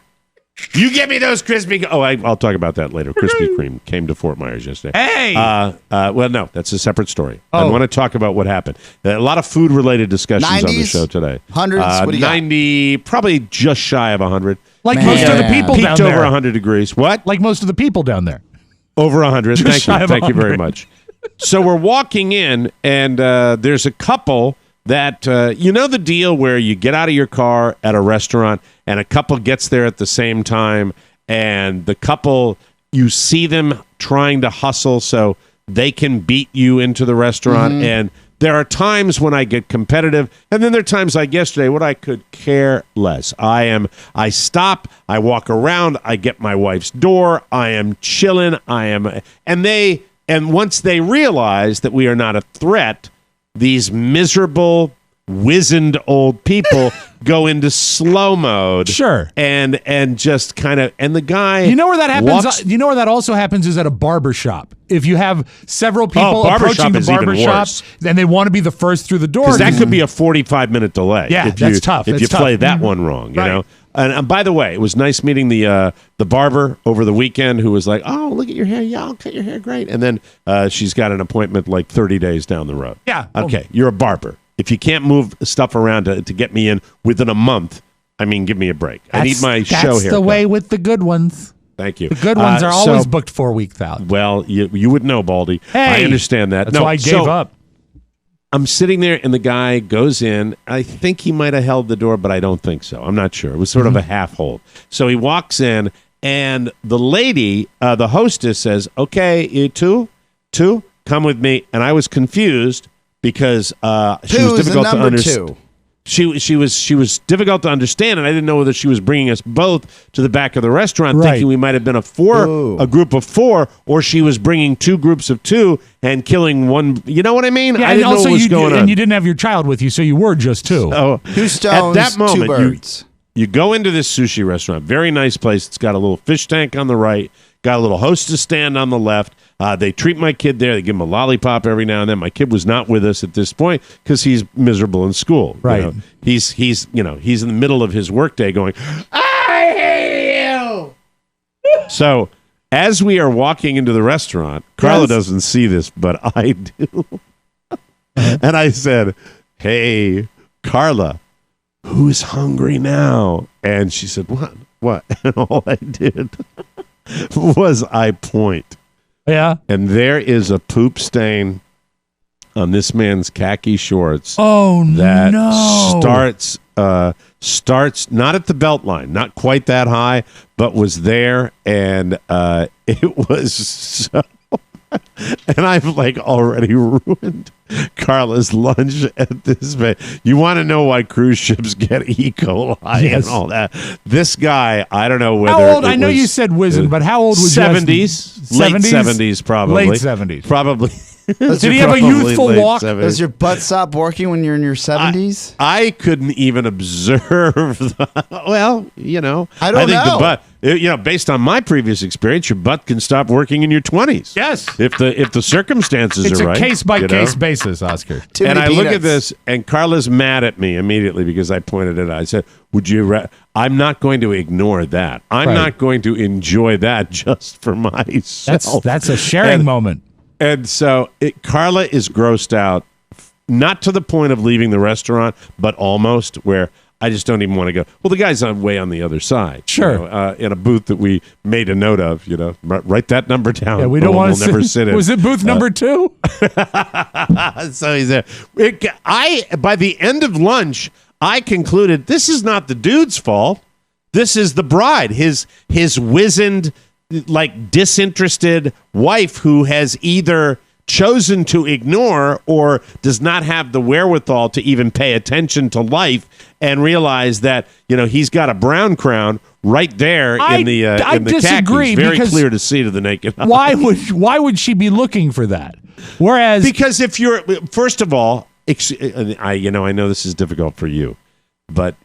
You give me those Krispy. I'll talk about that later. Krispy Kreme came to Fort Myers yesterday. Hey. Well, no, that's a separate story. Oh. I want to talk about what happened. A lot of food-related discussions 90s? on the show today. Hundreds? What do you got? 90, probably just shy of 100. Like most of the people Peaked down there. over 100 degrees. What? Like most of the people down there. Over 100. Just shy of Thank you 100. very much. So we're walking in, and there's a couple that, the deal where you get out of your car at a restaurant, and a couple gets there at the same time, and the couple, you see them trying to hustle so they can beat you into the restaurant. Mm-hmm. And there are times when I get competitive, and then there are times like yesterday when I could care less. I stop, I walk around, I get my wife's door, I am chilling, and once they realize that we are not a threat, these miserable, wizened old people go into slow mode. Sure. And just kind of, and the guy. You know where that happens? You know where that also happens is at a barber shop. If you have several people approaching the barber shop, then they want to be the first through the door. Because that could be a 45-minute delay. Yeah, that's tough. If you play that one wrong, you know? And by the way, it was nice meeting the barber over the weekend who was like, oh, look at your hair. Yeah, I'll cut your hair. Great. And then she's got an appointment like 30 days down the road. Yeah. Okay, you're a barber. If you can't move stuff around to get me in within a month, I mean, give me a break. I need my show haircut. That's the way with the good ones. Thank you. The good ones are always booked 4 weeks out. Well, you would know, Baldy. Hey, I understand that. That's why I gave up. I'm sitting there, and the guy goes in. I think he might have held the door, but I don't think so. I'm not sure. It was sort of a half hold. So he walks in, and the lady, the hostess, says, okay, you two, come with me. And I was confused because she was difficult to understand. She was difficult to understand, and I didn't know whether she was bringing us both to the back of the restaurant, thinking we might have been a group of 4, or she was bringing 2 groups of 2 and killing one. You know what I mean? Yeah, I didn't know what was going on. And you didn't have your child with you, so you were just 2. So, 2 stones, at that moment, 2 birds. You go into this sushi restaurant, very nice place. It's got a little fish tank on the right, got a little hostess stand on the left. They treat my kid there. They give him a lollipop every now and then. My kid was not with us at this point because he's miserable in school. Right. You know? He's in the middle of his workday going, I hate you. So as we are walking into the restaurant, Carla doesn't see this, but I do. And I said, hey, Carla, who's hungry now? And she said, what? And all I did was I point. Yeah. And there is a poop stain on this man's khaki shorts. Oh, that no. starts not at the belt line, not quite that high, but was there. And it was so And I've like already ruined Carla's lunch at this bit. You want to know why cruise ships get E. coli and all that? This guy, I don't know whether. How old? I know you said wizened, but how old was 70s? Late 70s, probably. Late 70s. Probably. Did he have a youthful walk? 70s. Does your butt stop working when you're in your 70s? I couldn't even observe. Well, you know. I think the butt, based on my previous experience, your butt can stop working in your 20s. Yes. If the circumstances It's are right. a case-by-case basis, Oscar. And I look at this, and Carla's mad at me immediately because I pointed it out. I said, I'm not going to ignore that. I'm not going to enjoy that just for myself. That's a sharing moment. And so Carla is grossed out, not to the point of leaving the restaurant, but almost, where I just don't even want to go. Well, the guy's way on the other side. Sure. In a booth that we made a note of, write that number down. Yeah, we don't want to never sit in. Was it booth number 2? So he's there. By the end of lunch, I concluded this is not the dude's fault. This is the bride, his wizened, like disinterested wife who has either chosen to ignore or does not have the wherewithal to even pay attention to life and realize that he's got a brown crown right there in the disagree, khakis. Very because clear to see to the naked eye. Why would she be looking for that? Whereas because if you're first of all, I know this is difficult for you, but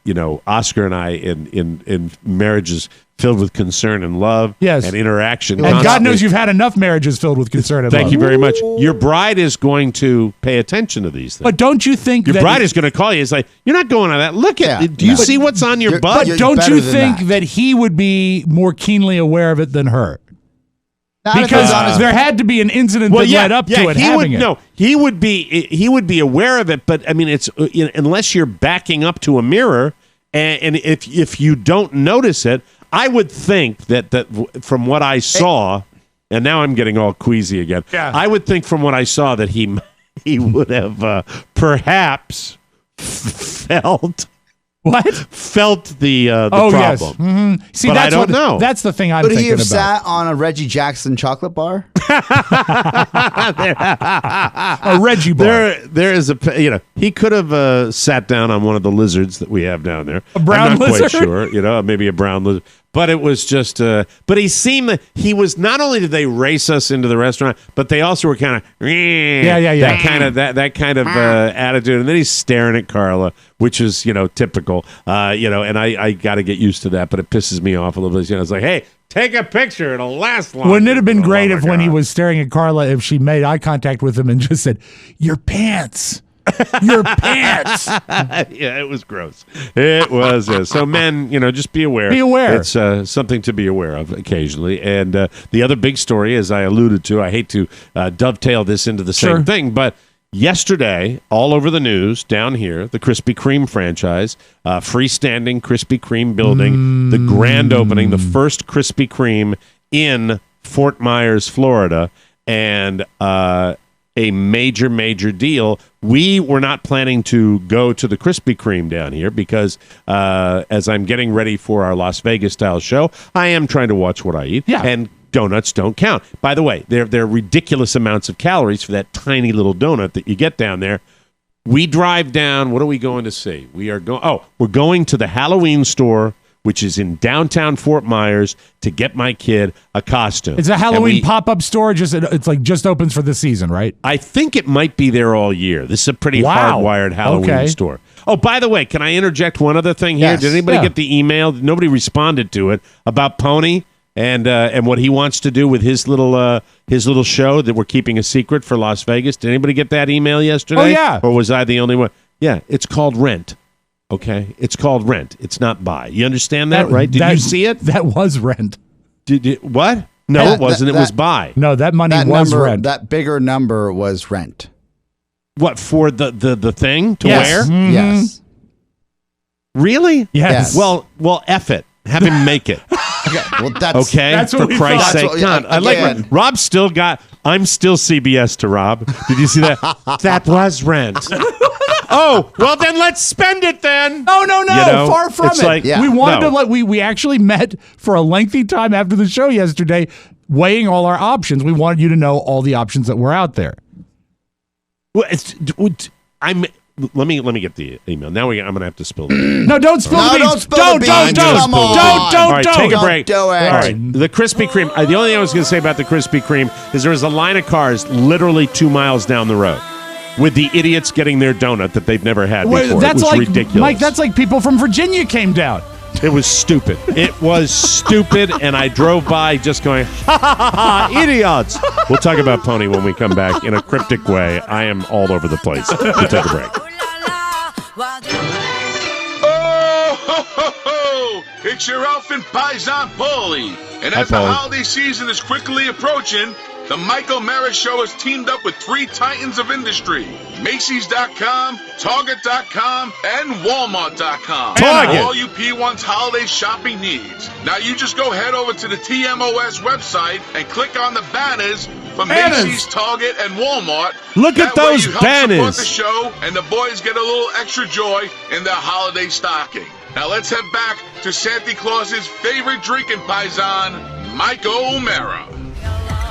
Oscar and I in marriages filled with concern and love and interaction. And God knows you've had enough marriages filled with concern and love. Thank you very much. Your bride is going to pay attention to these things. But don't you think your bride is going to call you? It's like, you're not going on that. Look at it. Do you see what's on your butt? But don't you think that he would be more keenly aware of it than her? Because there had to be an incident that led up to it having it. No, he would be aware of it, but I mean, it's unless you're backing up to a mirror, and if you don't notice it, I would think that from what I saw, and now I'm getting all queasy again. Yeah. I would think from what I saw that he would have perhaps felt. What? Felt the problem. Yes. Mm-hmm. See, but I don't know. That's the thing I'm Could thinking about. he have sat on a Reggie Jackson chocolate bar? A Reggie bar. There is he could have sat down on one of the lizards that we have down there. A brown I'm not lizard? quite sure, maybe a brown lizard. But it was just, but he was, not only did they race us into the restaurant, but they also were kind of, that kind of attitude. And then he's staring at Carla, which is, typical, and I got to get used to that, but it pisses me off a little bit. It's like, hey, take a picture. It'll last long. Wouldn't it have been great if when he was staring at Carla, if she made eye contact with him and just said, "Your pants. Your pants." Yeah, it was gross. It was. So men, just be aware. Be aware. It's something to be aware of occasionally. And the other big story, as I alluded to, I hate to dovetail this into the same thing, but yesterday, all over the news, down here, the Krispy Kreme franchise, freestanding Krispy Kreme building, the grand opening, the first Krispy Kreme in Fort Myers, Florida, and a major, major deal. We were not planning to go to the Krispy Kreme down here because as I'm getting ready for our Las Vegas-style show, I am trying to watch what I eat. Yeah. And donuts don't count. By the way, they're ridiculous amounts of calories for that tiny little donut that you get down there. We drive down. What are we going to see? We're going to the Halloween store, which is in downtown Fort Myers, to get my kid a costume. It's a Halloween pop-up store. Just opens for the season, right? I think it might be there all year. This is a pretty hardwired Halloween store. Oh, by the way, can I interject one other thing here? Yes. Did anybody get the email? Nobody responded to it about Pony and what he wants to do with his little show that we're keeping a secret for Las Vegas. Did anybody get that email yesterday? Oh, yeah. Or was I the only one? Yeah, it's called Rent. Okay, it's called Rent. It's not Buy. You understand that, right? Did you see it? That was Rent. What? No, it wasn't. It was Buy. No, that money was Rent. That bigger number was Rent. What, for the thing to Yes. wear? Mm-hmm. Yes. Really? Yes. Well, F it. Have him make it. Okay. Well, that's That's what for we Christ's thought. sake. I like again. Rob still got. I'm still CBS to Rob. Did you see that? That was Rent. Oh, well then let's spend it then. No, far from it's it. like- We wanted to we actually met for a lengthy time after the show yesterday. weighing all our options. We wanted you to know all the options that were out there. Well, let me get the email. Now I'm going to have to spill it. No, don't spill the beans. Don't spill the beans. Come on. All right, take a break. Don't do it. All right, the Krispy Kreme. The only thing I was going to say about the Krispy Kreme is there was a line of cars literally 2 miles down the road with the idiots getting their donut that they've never had before. That's it was like ridiculous. Mike, that's like people from Virginia came down. It was stupid. It was stupid, and I drove by just going, ha, ha, ha, ha, idiots. We'll talk about Pony when we come back in a cryptic way. I am all over the place. We'll take a break. Oh, ho, ho, ho. It's your elfin paisan, Paulie. And as the holiday season is quickly approaching, the Mike O'Mara Show has teamed up with 3 titans of industry: Macy's.com, Target.com, and Walmart.com. Target. For all you P1's holiday shopping needs. Now you just go head over to the TMOS website and click on the banners for Macy's, Target, and Walmart. Look at That way those you help banners. support the show, and the boys get a little extra joy in their holiday stocking. Now let's head back to Santa Claus's favorite drinking paisan, Mike O'Mara.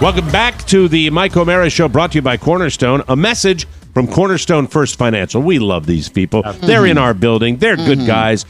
Welcome back to the Mike O'Mara Show, brought to you by Cornerstone. A message from Cornerstone First Financial. We love these people. They're in our building. They're good guys.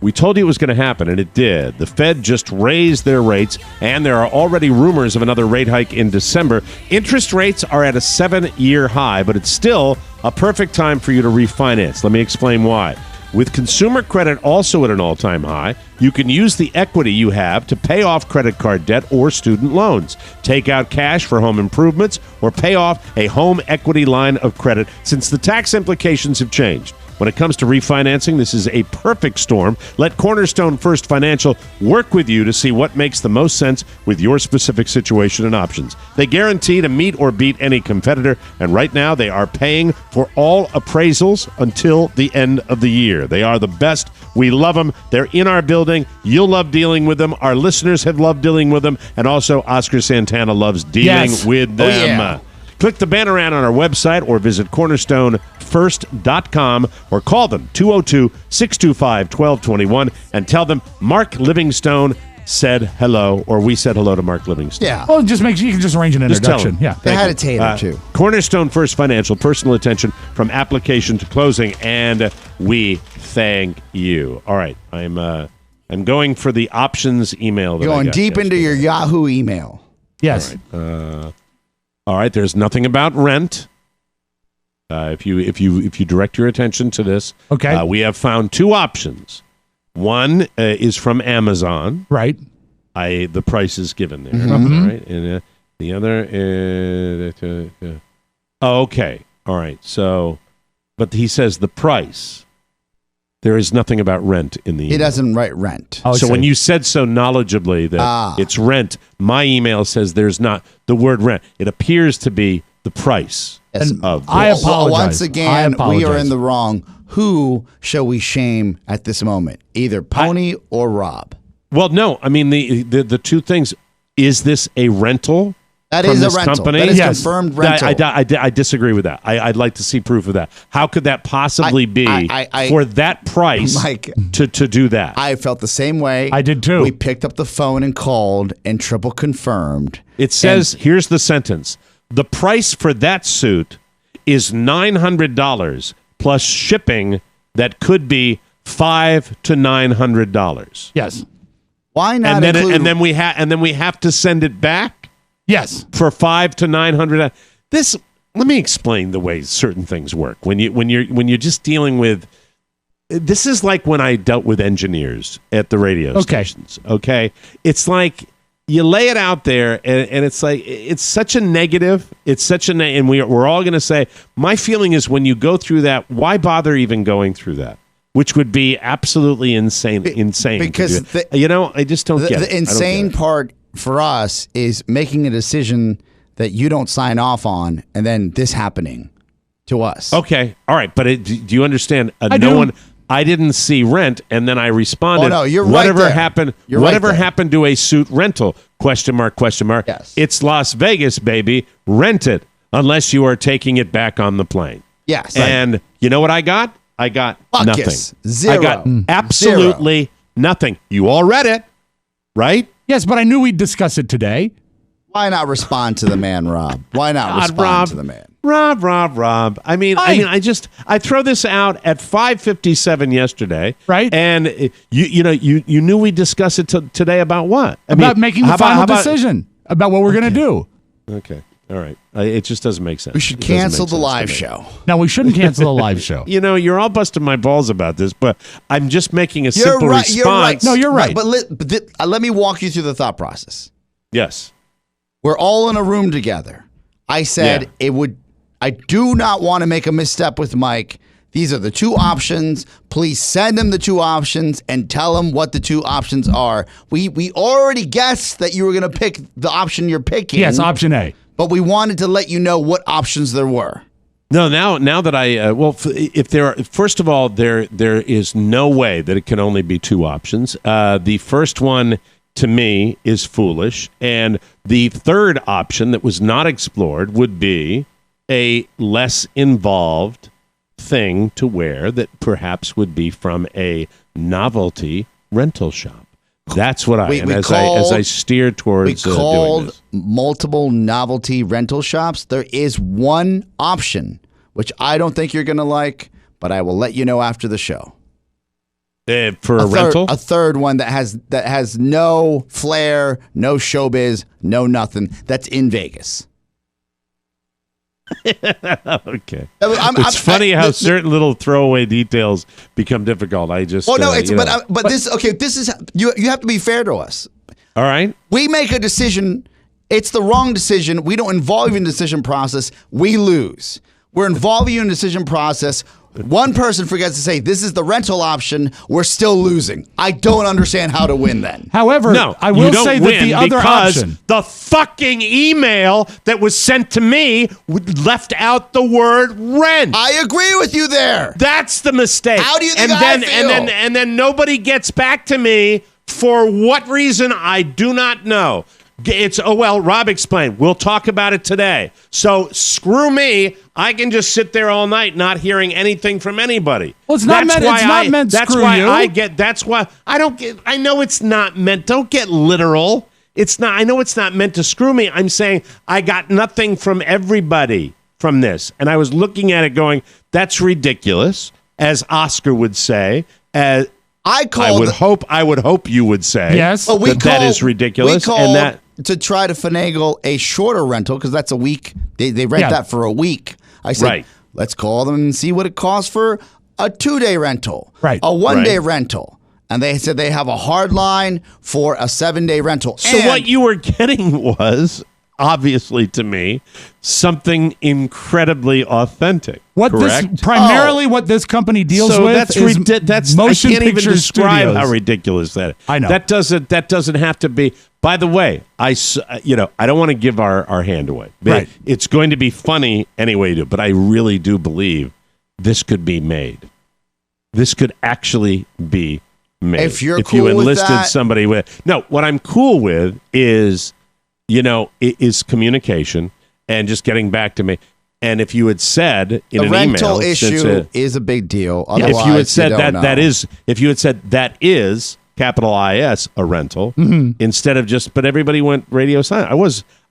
We told you it was going to happen, and it did. The Fed just raised their rates, and there are already rumors of another rate hike in December. Interest rates are at a 7-year high, but it's still a perfect time for you to refinance. Let me explain why. With consumer credit also at an all-time high, you can use the equity you have to pay off credit card debt or student loans, take out cash for home improvements, or pay off a home equity line of credit since the tax implications have changed. When it comes to refinancing, this is a perfect storm. Let Cornerstone First Financial work with you to see what makes the most sense with your specific situation and options. They guarantee to meet or beat any competitor, and right now they are paying for all appraisals until the end of the year. They are the best. We love them. They're in our building. You'll love dealing with them. Our listeners have loved dealing with them, and also Oscar Santana loves dealing with them. Oh, yeah. Click the banner ad on our website or visit cornerstonefirst.com or call them 202-625-1221 and tell them Mark Livingstone said hello, or we said hello to Mark Livingstone. Yeah. Well, just make sure you can just arrange an introduction. Yeah. They had a tater, too. Cornerstone First Financial, personal attention from application to closing, and we thank you. All right. I'm going for the options email. You're going deep into your Yahoo email. Yes. All right, there's nothing about rent. If you direct your attention to this, okay, we have found 2 options. One is from Amazon, right? The price is given there, Mhm. right? And the other is okay. All right, so, but he says the price. There is nothing about rent in the email. He doesn't write rent. So when you said so knowledgeably that it's rent, my email says there's not the word rent. It appears to be the price of I apologize. Once again, we are in the wrong. Who shall we shame at this moment? Either Pony or Rob. Well, no. I mean, the 2 things. Is this a rental? That from is a this rental. company? That is confirmed rental. I disagree with that. I'd like to see proof of that. How could that possibly be for that price, Mike, to do that? I felt the same way. I did too. We picked up the phone and called and triple confirmed. It says, here's the sentence. The price for that suit is $900 plus shipping that could be $500 to $900. Yes. Why not? And then we have to send it back. Yes, for $500 to $900. This, let me explain the way certain things work. When you're just dealing with, this is like when I dealt with engineers at the radio stations. Okay, it's like you lay it out there, and it's like it's such a negative. It's such a and we're all going to say. My feeling is when you go through that, why bother even going through that? Which would be absolutely insane. Because I just don't get it. The insane part for us is making a decision that you don't sign off on, and then this happening to us. Okay, all right, but do you understand? I do. I didn't see rent, and then I responded. Oh no, you're whatever right there. happened. You're whatever right there. happened to a suit rental? Question mark. Yes. It's Las Vegas, baby. Rent it unless you are taking it back on the plane. Yes. And you know what I got? I got Buckus. nothing. Zero. I got absolutely nothing. You all read it, right? Yes, but I knew we'd discuss it today. Why not respond to the man, Rob? Why not respond to the man? Rob. I mean, I throw this out at 5:57 yesterday, right? And you knew we discussed it today about what? About making the final decision about what we're going to do. Okay, all right. It just doesn't make sense. We should cancel the live show. No, we shouldn't cancel the live show. You're all busting my balls about this, but I'm just making a simple response. You're right. No, you're right. But let me walk you through the thought process. Yes. We're all in a room together. I said I do not want to make a misstep with Mike. These are the two options. Please send him the two options and tell him what the two options are. We already guessed that you were going to pick the option you're picking. Yes, option A. But we wanted to let you know what options there were. No, now that if there are, first of all, there is no way that it can only be two options. The first one, to me, is foolish. And the third option that was not explored would be a less involved thing to wear that perhaps would be from a novelty rental shop. That's what as I steer towards doing this. Multiple novelty rental shops. There is one option, which I don't think you're going to like, but I will let you know after the show. For a rental? A third one that has no flair, no showbiz, no nothing. That's in Vegas. Okay. It's funny how certain little throwaway details become difficult. I just. Well, no, but this. Okay, this is you have to be fair to us. All right. We make a decision. It's the wrong decision. We don't involve you in the decision process. We lose. We're involving you in the decision process. One person forgets to say, this is the rental option. We're still losing. I don't understand how to win then. However, no, I will say that the other option. The fucking email that was sent to me left out the word rent. I agree with you there. That's the mistake. How do you think I feel? And then nobody gets back to me for what reason, I do not know. It's, Rob explained. We'll talk about it today. So screw me. I can just sit there all night not hearing anything from anybody. Well, it's not meant. It's not meant. That's why I get. That's why I don't get. I know it's not meant. Don't get literal. It's not. I know it's not meant to screw me. I'm saying I got nothing from everybody from this, and I was looking at it going, "That's ridiculous," as Oscar would say. I would hope you would say. Yes, that is ridiculous, and that. To try to finagle a shorter rental, because that's a week. They rent that for a week. I said, let's call them and see what it costs for a 2-day rental, a 1-day rental. And they said they have a hard line for a 7-day rental. So what you were getting was, obviously to me, something incredibly authentic. Correct? What this company deals with is motion I can't even describe studios. how ridiculous that is. I know. That doesn't have to be. By the way, I don't want to give our hand away. Right. It's going to be funny anyway, but I really do believe this could be made. This could actually be made. If you enlisted somebody with. No, what I'm cool with is, is communication and just getting back to me. And if you had said in an email, the rental issue is a big deal. Otherwise, if you had said if you had said that is capital IS a rental instead of just, but everybody went radio silent.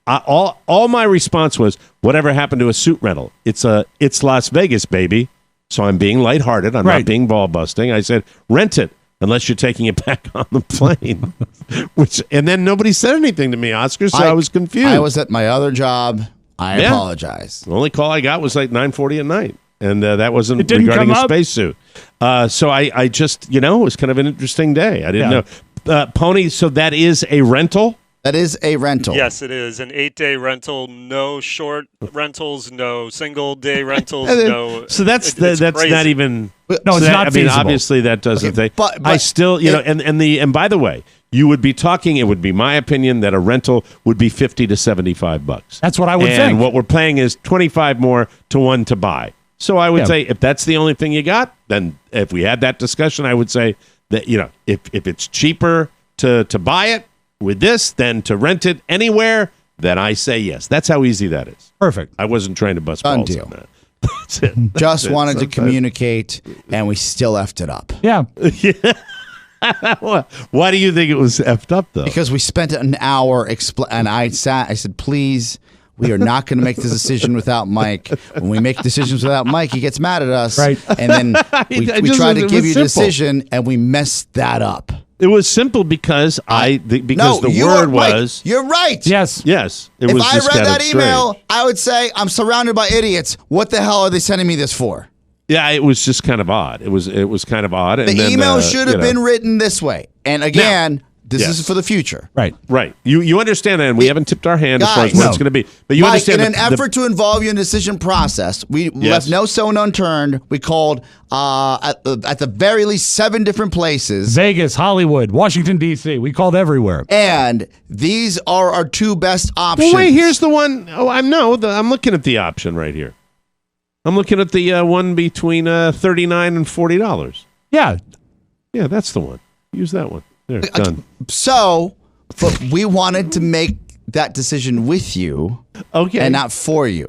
All my response was, whatever happened to a suit rental? It's Las Vegas, baby. So I'm being lighthearted. I'm not being ball busting. I said, rent it unless you're taking it back on the plane. And then nobody said anything to me, Oscar. So I was confused. I was at my other job. I apologize. The only call I got was like 9:40 at night. And that wasn't regarding a spacesuit. So I just, it was kind of an interesting day. I didn't know. Pony, so that is a rental? That is a rental. Yes, it is. An 8-day rental, no short rentals, no single-day rentals, no. So that's crazy. not even. No, it's not feasible. Obviously that doesn't think. But I still, and by the way, you would be talking, it would be my opinion that a rental would be $50 to $75. That's what I would think. And what we're paying is 25 more to one to buy. So I would say if that's the only thing you got, then if we had that discussion, I would say that, if it's cheaper to buy it with this than to rent it anywhere, then I say yes. That's how easy that is. Perfect. I wasn't trying to bust balls on that. That's it. Just wanted to communicate, and we still effed it up. Yeah. Why do you think it was effed up, though? Because we spent an hour and I said, please, we are not going to make this decision without Mike. When we make decisions without Mike, he gets mad at us. Right. And then we tried to give you a decision, and we messed that up. It was simple because the word was. Mike, you're right. Yes. If I read that email, I would say, I'm surrounded by idiots. What the hell are they sending me this for? Yeah, it was just kind of odd. It was kind of odd. The email should have been written this way. And again, this is for the future. Right. You understand that, and we haven't tipped our hand as far as what it's going to be. But you Mike, understand in an effort to involve you in the decision process, we left no stone unturned. We called at the very least 7 different places. Vegas, Hollywood, Washington, D.C. We called everywhere. And these are our 2 best options. Well, wait, here's the one. Oh, I'm looking at the option right here. I'm looking at the one between $39 and $40. Yeah, that's the one. Use that one. There, done. So, but we wanted to make that decision with you, and not for you.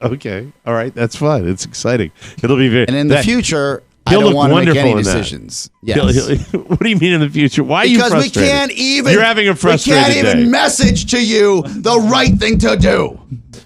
Okay, all right, that's fun. It's exciting. It'll be very. And in the future, I don't want to make any decisions. Yes. What do you mean in the future? Why are you frustrated? Because we can't even. You're having a frustrated We can't even message to you the right thing to do.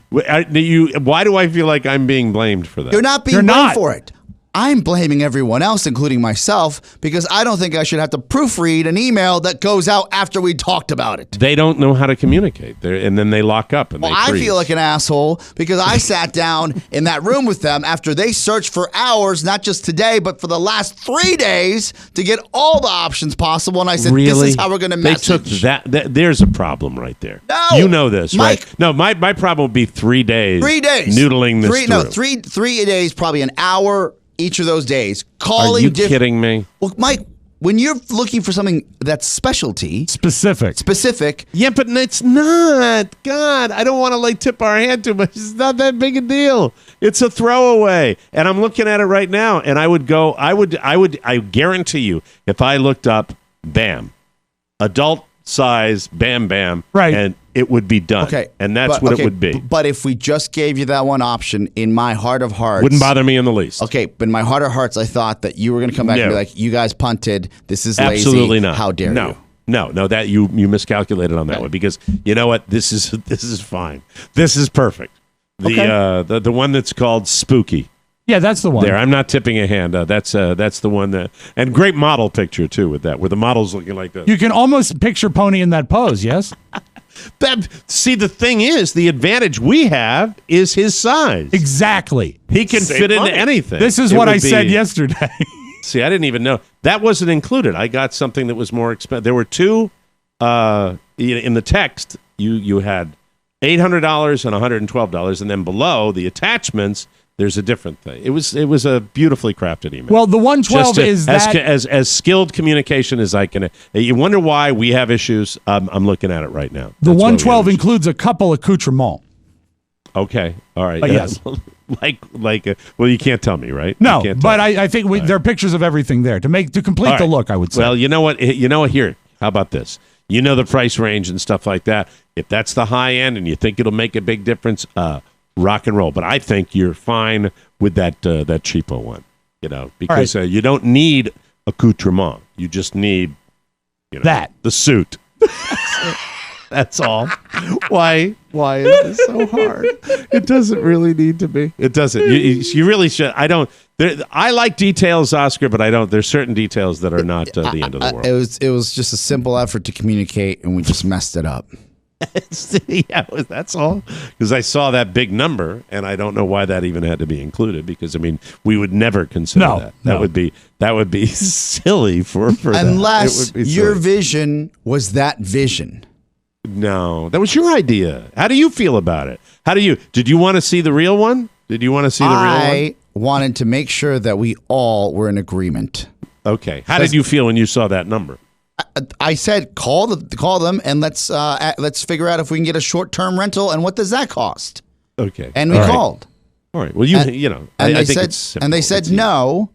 Why do I feel like I'm being blamed for that? You're not being blamed for it. I'm blaming everyone else, including myself, because I don't think I should have to proofread an email that goes out after we talked about it. They don't know how to communicate, and then they lock up and they freeze. I feel like an asshole because I sat down in that room with them after they searched for hours, not just today, but for the last 3 days to get all the options possible. And I said, really? This is how we're going to message. They took that. There's a problem right there. No. You know this, Mike, right? No, my problem would be 3 days. 3 days. Noodling this through. No, 3 days, probably an hour each of those days. Calling. Are you kidding me? Well, Mike, when you're looking for something that's specific. Yeah, but it's not. God, I don't want to tip our hand too much. It's not that big a deal. It's a throwaway. And I'm looking at it right now, and I guarantee you, if I looked up BAM, adult size Bam Bam, right, and it would be done. Okay. And that's what it would be. But if we just gave you that one option, in my heart of hearts... Wouldn't bother me in the least. Okay, but in my heart of hearts, I thought that you were going to come back and be like, you guys punted. This is lazy. Absolutely not. How dare you? No, that you miscalculated on that one, because you know what? This is fine. This is perfect. The one that's called Spooky. Yeah, that's the one. There, I'm not tipping a hand. That's the one that, and great model picture too with that, where the model's looking like this. You can almost picture Pony in that pose. Yes. See, the thing is, the advantage we have is his size. Exactly. He can fit into anything. This is what I said yesterday. See, I didn't even know that wasn't included. I got something that was more expensive. There were 2 in the text. You had $800 and $112, and then below the attachments, there's a different thing. It was a beautifully crafted email. Well, the 112 is as skilled communication as I can. You wonder why we have issues. I'm looking at it right now. The 112 includes a couple accoutrements. Okay, all right. Yes. Well, you can't tell me, right? No, but I think there are pictures of everything there to complete the look, I would say. Well, you know what? Here, how about this? You know the price range and stuff like that. If that's the high end and you think it'll make a big difference, rock and roll. But I think you're fine with that cheapo one, because you don't need accoutrement. You just need the suit. That's all. Why is this so hard? It doesn't really need to be. It doesn't. You really should. I like details, Oscar, but I don't. There's certain details that are not the end of the world. It was just a simple effort to communicate, and we just messed it up. Yeah, that's all. Because I saw that big number, and I don't know why that even had to be included. Because we would never consider that. That would be silly for unless that. Your vision was that vision. No, that was your idea. How do you feel about it? Did you want to see the real one? I wanted to make sure that we all were in agreement. Okay. How did you feel when you saw that number? I said, call them and let's figure out if we can get a short-term rental and what does that cost. Okay. And we called. All right. Well, I think it's simple. And they said no.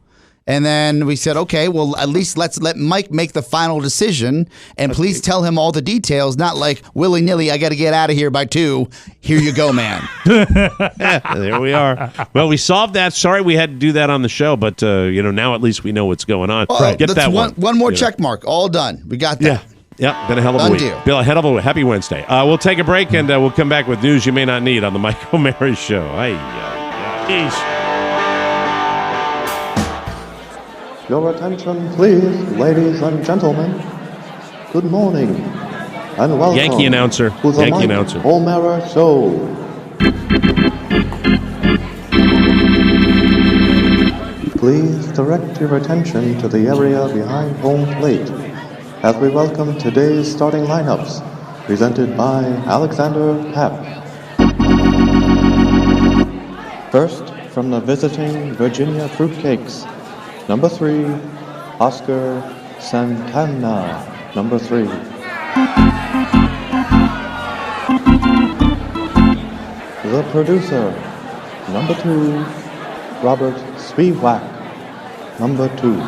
And then we said, okay, well, at least let's let Mike make the final decision, and please tell him all the details, not like willy-nilly, I got to get out of here by 2. Here you go, man. There we are. Well, we solved that. Sorry we had to do that on the show, but, now at least we know what's going on. Well, Get that one more check mark. All done. We got that. Yeah. Yep, been a hell of a Done week. deal. Bill, a hell of a happy Wednesday. We'll take a break, and we'll come back with news you may not need on the Mike O'Mara Show. Your attention, please, ladies and gentlemen. Good morning, and welcome Yankee announcer. to the Yankee Mike announcer. O'Mara Show. Please direct your attention to the area behind home plate as we welcome today's starting lineups, presented by Alexander Papp. First, from the visiting Virginia Fruitcakes, number 3, Oscar Santana, number 3. The producer, number 2, Robert Spiewak, number 2.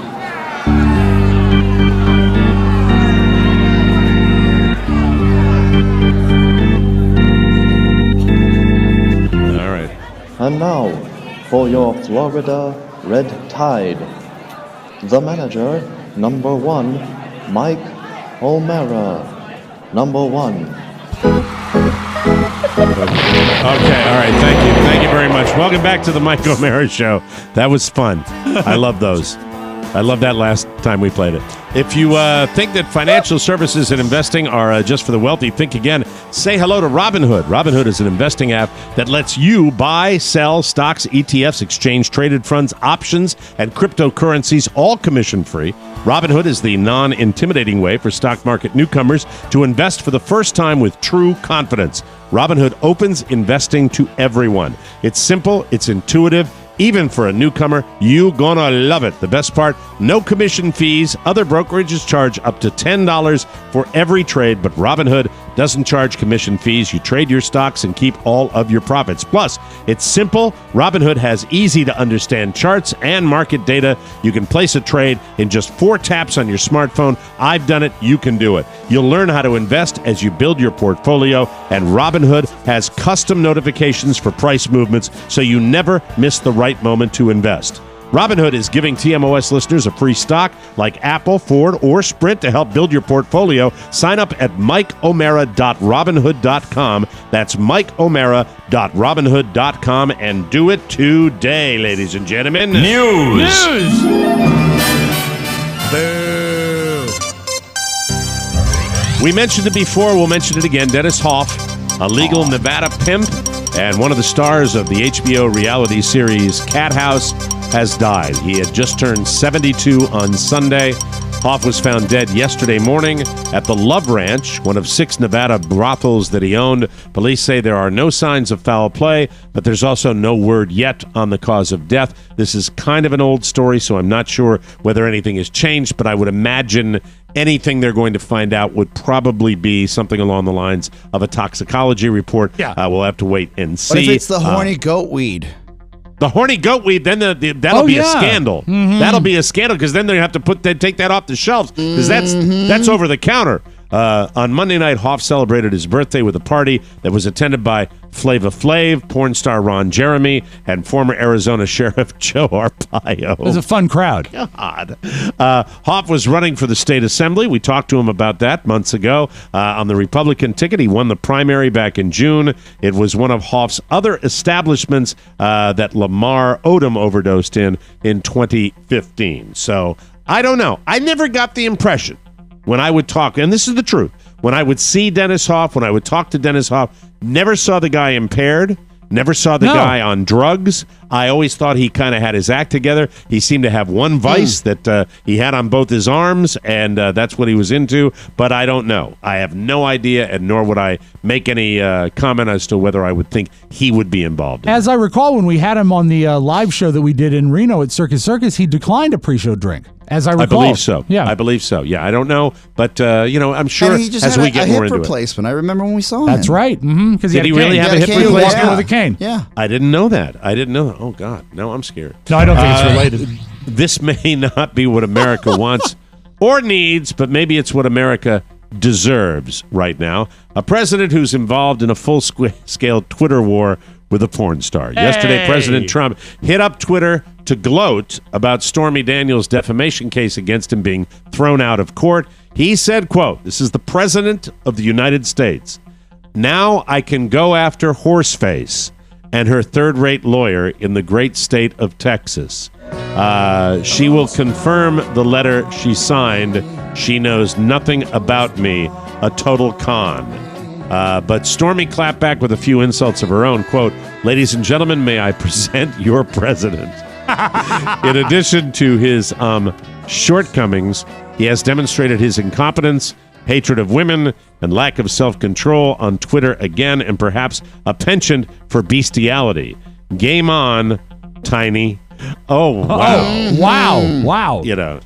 All right. And now, for your Florida Red Tide, the manager, number 1, Mike O'Mara, number 1. Okay, all right. Thank you very much. Welcome back to the Mike O'Mara Show. That was fun. I love those. I love that last time we played it. If you think that financial services and investing are just for the wealthy, think again. Say hello to Robinhood. Robinhood is an investing app that lets you buy, sell stocks, ETFs, exchange traded funds, options, and cryptocurrencies, all commission-free. Robinhood is the non-intimidating way for stock market newcomers to invest for the first time with true confidence. Robinhood opens investing to everyone. It's simple, it's intuitive. Even for a newcomer, you gonna love it. The best part, no commission fees. Other brokerages charge up to $10 for every trade, but Robinhood doesn't charge commission fees. You trade your stocks and keep all of your profits. Plus, it's simple. Robinhood has easy-to-understand charts and market data. You can place a trade in just 4 taps on your smartphone. I've done it. You can do it. You'll learn how to invest as you build your portfolio, and Robinhood has custom notifications for price movements, so you never miss the right moment to invest. Robinhood is giving TMOS listeners a free stock like Apple, Ford, or Sprint to help build your portfolio. Sign up at MikeO'Mara.Robinhood.com. That's MikeO'Mara.Robinhood.com, and do it today, ladies and gentlemen. News. Boo. We mentioned it before. We'll mention it again. Dennis Hof, a legal Nevada pimp and one of the stars of the HBO reality series Cat House, has died. He had just turned 72 on Sunday. Hof was found dead yesterday morning at the Love Ranch, one of 6 Nevada brothels that he owned. Police say there are no signs of foul play, but there's also no word yet on the cause of death. This is kind of an old story, so I'm not sure whether anything has changed, but I would imagine anything they're going to find out would probably be something along the lines of a toxicology report. Yeah. We'll have to wait and see. What if it's the horny goat weed? The horny goat weed, then that'll be a scandal. Mm-hmm. That'll be a scandal because then they have to take that off the shelves because that's over the counter. On Monday night, Hof celebrated his birthday with a party that was attended by Flava Flav, porn star Ron Jeremy, and former Arizona Sheriff Joe Arpaio. It was a fun crowd. God. Hof was running for the state assembly. We talked to him about that months ago on the Republican ticket. He won the primary back in June. It was one of Hof's other establishments that Lamar Odom overdosed in 2015. So I don't know. I never got the impression when I would talk, and this is the truth, when I would see Dennis Hof, when I would talk to Dennis Hof, never saw the guy impaired, never saw the guy on drugs. I always thought he kind of had his act together. He seemed to have one vice that he had on both his arms, and that's what he was into, but I don't know. I have no idea, and nor would I make any comment as to whether I would think he would be involved. As I recall, when we had him on the live show that we did in Reno at Circus Circus, he declined a pre-show drink. As I recall. I believe so. Yeah. I believe so. Yeah, I don't know, but I'm sure he just as had we get a more hip into replacement. I remember when we saw him. That's right. Mm-hmm. Did he really have a hip replacement? With a cane. Yeah. I didn't know that. Oh, God. No, I'm scared. No, I don't think it's related. this may not be what America wants or needs, but maybe it's what America deserves right now. A president who's involved in a full-scale Twitter war with a porn star. Hey. Yesterday, President Trump hit up Twitter to gloat about Stormy Daniels' defamation case against him being thrown out of court. He said, quote, this is the President of the United States. Now I can go after Horseface and her third-rate lawyer in the great state of Texas. She will confirm the letter she signed. She knows nothing about me. A total con. But Stormy clapped back with a few insults of her own. Quote, ladies and gentlemen, may I present your president. In addition to his shortcomings, he has demonstrated his incompetence, hatred of women, and lack of self-control on Twitter again, and perhaps a penchant for bestiality. Game on, Tiny. Oh, wow. Wow. You know,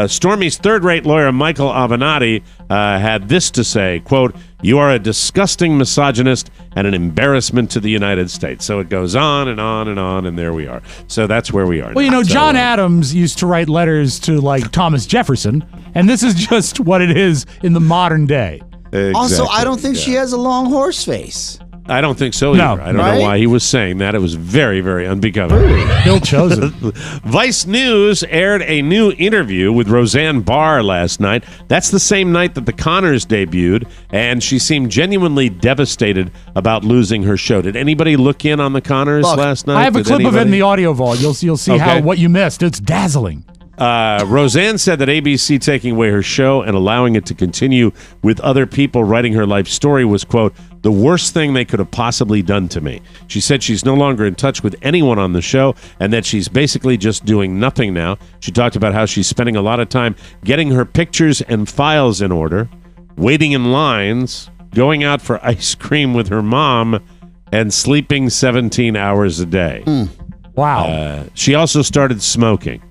Stormy's third-rate lawyer, Michael Avenatti, had this to say, quote, you are a disgusting misogynist and an embarrassment to the United States. So it goes on and on and on, and there we are. So that's where we are Well, now. you know, John Adams used to write letters to, like, Thomas Jefferson, and this is just what it is in the modern day. Exactly. Also, I don't think she has a long horse face. I don't think so either. I don't know why he was saying that. It was very, very unbecoming. Bill chosen. Vice News aired a new interview with Roseanne Barr last night. That's the same night that the Connors debuted, and she seemed genuinely devastated about losing her show. Did anybody look in on the Connors last night? I have a clip of it in the audio vault. You'll see how what you missed. It's dazzling. Roseanne said that ABC taking away her show and allowing it to continue with other people writing her life story was, quote, the worst thing they could have possibly done to me. She said she's no longer in touch with anyone on the show and that she's basically just doing nothing now. She talked about how she's spending a lot of time getting her pictures and files in order, waiting in lines, going out for ice cream with her mom, and sleeping 17 hours a day. Wow. She also started smoking.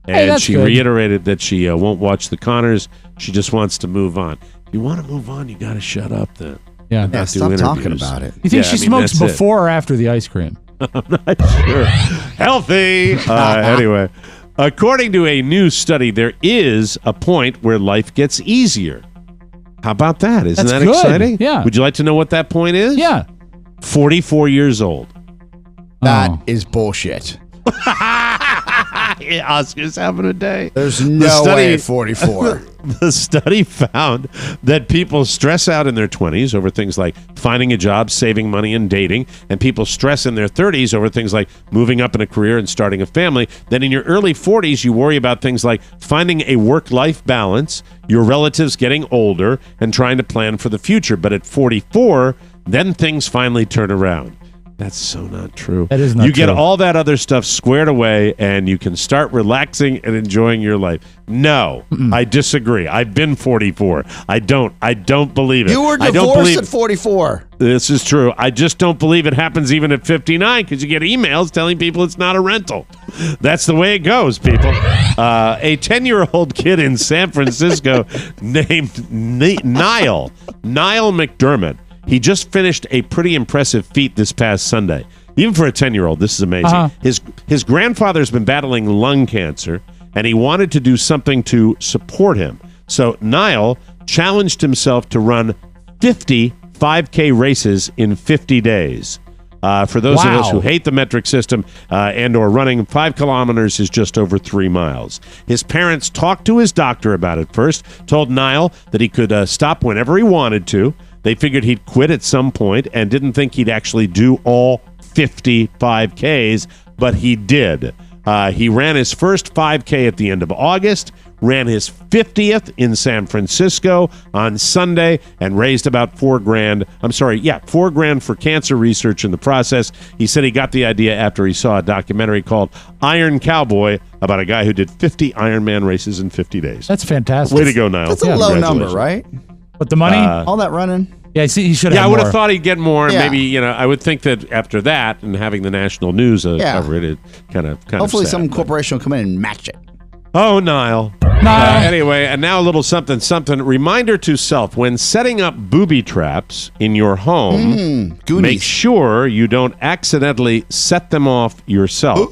Hey, And she good. reiterated that she won't watch the Connors. She just wants to move on. If you want to move on, you got to shut up then. Yeah. And not do stop talking interviews. about it. You think Yeah, she I mean, smokes that's it. before or after the ice cream? I'm not sure. Healthy. Anyway, according to a new study, there is a point where life gets easier. How about that? Isn't That's that good. exciting? Yeah. Would you like to know what that point is? Yeah. 44 years old. That is bullshit. Oscar's having a day. There's no way at 44. The study found that people stress out in their 20s over things like finding a job, saving money, and dating, and people stress in their 30s over things like moving up in a career and starting a family. Then in your early 40s, you worry about things like finding a work-life balance, your relatives getting older, and trying to plan for the future. But at 44, then things finally turn around. That's so not true. That is not You get true. all that other stuff squared away, and you can start relaxing and enjoying your life. No, I disagree. I've been 44. I don't believe it. You were I don't divorced believe at 44. this is true. I just don't believe it happens even at 59 because you get emails telling people it's not a rental. That's the way it goes, people. A 10-year-old kid in San Francisco named Niall McDermott. He just finished a pretty impressive feat this past Sunday. Even for a 10-year-old, this is amazing. His grandfather's been battling lung cancer, and he wanted to do something to support him. So Niall challenged himself to run 50 5K races in 50 days. For those of us who hate the metric system and or running, 5 kilometers is just over 3 miles. His parents talked to his doctor about it first, told Niall that he could stop whenever he wanted to. They figured he'd quit at some point and didn't think he'd actually do all 50 5Ks, but he did. He ran his first 5K at the end of August, ran his 50th in San Francisco on Sunday, and raised about $4,000 for cancer research in the process. He said he got the idea after he saw a documentary called Iron Cowboy about a guy who did 50 Ironman races in 50 days. That's fantastic. Way to go, Niall. That's a low number, right? But the money? All that running? Yeah, see, he should have I would more. have thought he'd get more. Yeah. Maybe, I would think that after that and having the national news cover it kind of Hopefully sad, some but- corporation will come in and match it. Oh, Niall. Anyway, and now a little something. Reminder to self. When setting up booby traps in your home, make sure you don't accidentally set them off yourself.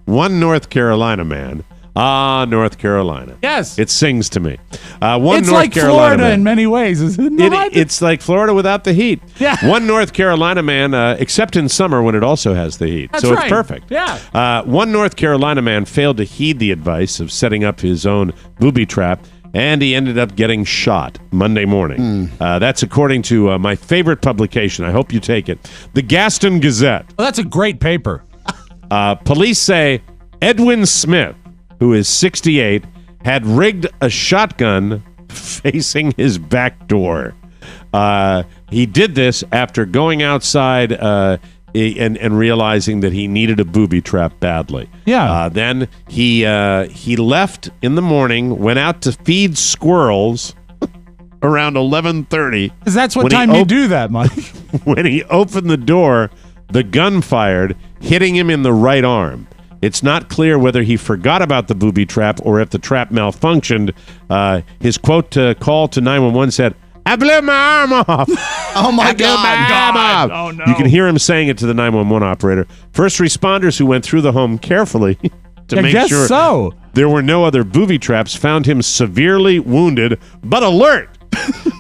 one North Carolina man. North Carolina. Yes. It sings to me. One it's North like Carolina Florida man. in many ways, isn't it? It's like Florida without the heat. Yeah. One North Carolina man, except in summer when it also has the heat. That's so right. it's perfect. Yeah. One North Carolina man failed to heed the advice of setting up his own booby trap, and he ended up getting shot Monday morning. That's according to my favorite publication. I hope you take it. The Gaston Gazette. Well, that's a great paper. Police say Edwin Smith, who is 68, had rigged a shotgun facing his back door. He did this after going outside and realizing that he needed a booby trap badly. Yeah. Then he left in the morning, went out to feed squirrels around 11:30. Because that's what time you do that, Mike. When he opened the door, the gun fired, hitting him in the right arm. It's not clear whether he forgot about the booby trap or if the trap malfunctioned. His quote to call to 911 said, "I blew my arm off." Oh, my I blew my arm off. Oh, no. You can hear him saying it to the 911 operator. First responders who went through the home carefully to I make guess sure so. there were no other booby traps found him severely wounded, but alert.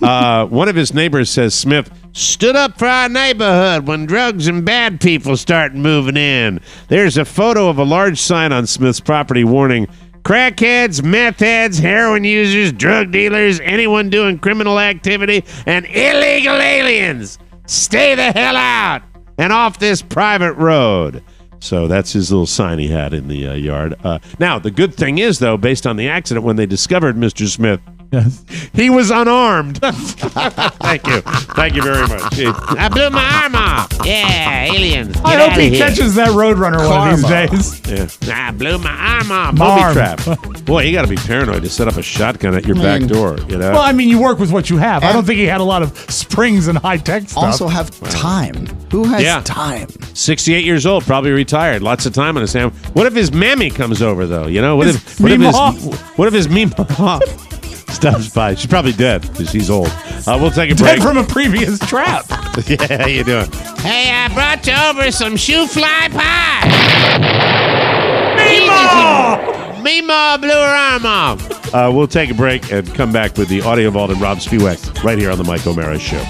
One of his neighbors says Smith stood up for our neighborhood when drugs and bad people start moving in. There's a photo of a large sign on Smith's property warning crackheads, meth heads, heroin users, drug dealers, anyone doing criminal activity, and illegal aliens. Stay the hell out and off this private road. So that's his little sign he had in the yard. Now, the good thing is, though, based on the accident, when they discovered Mr. Smith, Yes. he was unarmed. Thank you. Thank you very much. I blew my arm off. Yeah, aliens. I hope he catches that Roadrunner one of these days. Yeah. I blew my arm off. Marm. Booby trap. Boy, you got to be paranoid to set up a shotgun at your back door. You know. Well, I mean, you work with what you have. I don't think he had a lot of springs and high-tech stuff. Also have time. Who has time? 68 years old, probably retired. Lots of time on his hand. What if his mammy comes over, though? You know, what if his meemaw stops by? She's probably dead because she's old. We'll take a break. Dead from a previous trap. Yeah, how you doing? Hey, I brought you over some shoe fly pie. Meemaw blew her arm off. We'll take a break and come back with the Audio Vault and Rob Spiewak right here on the Mike O'Mara Show.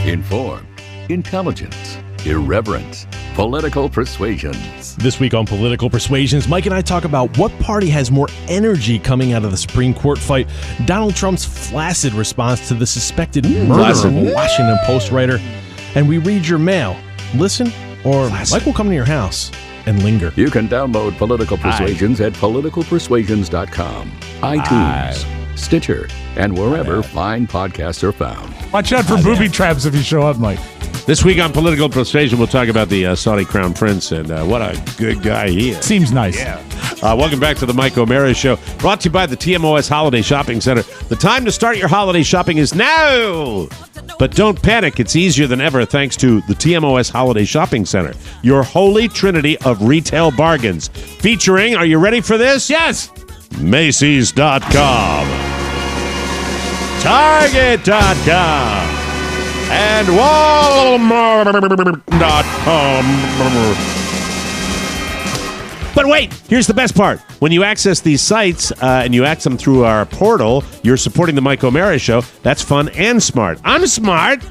Inform, intelligence, irreverence, political persuasions. This week on Political Persuasions, Mike and I talk about what party has more energy coming out of the Supreme Court fight, Donald Trump's flaccid response to the suspected murder of a Washington Post writer, and we read your mail. Listen, or Mike will come to your house and linger. You can download Political Persuasions at politicalpersuasions.com, iTunes, Stitcher, and wherever fine podcasts are found. Watch out for booby traps if you show up, Mike. This week on Political Persuasion, we'll talk about the Saudi Crown Prince and what a good guy he is. Seems nice. Yeah. Welcome back to the Mike O'Mara Show, brought to you by the TMOS Holiday Shopping Center. The time to start your holiday shopping is now. But don't panic. It's easier than ever thanks to the TMOS Holiday Shopping Center, your holy trinity of retail bargains. Featuring, are you ready for this? Yes. Macy's.com, Target.com, and Walmart.com. But wait, here's the best part. When you access these sites and you access them through our portal, you're supporting the Mike O'Mara Show. That's fun and smart. I'm smart.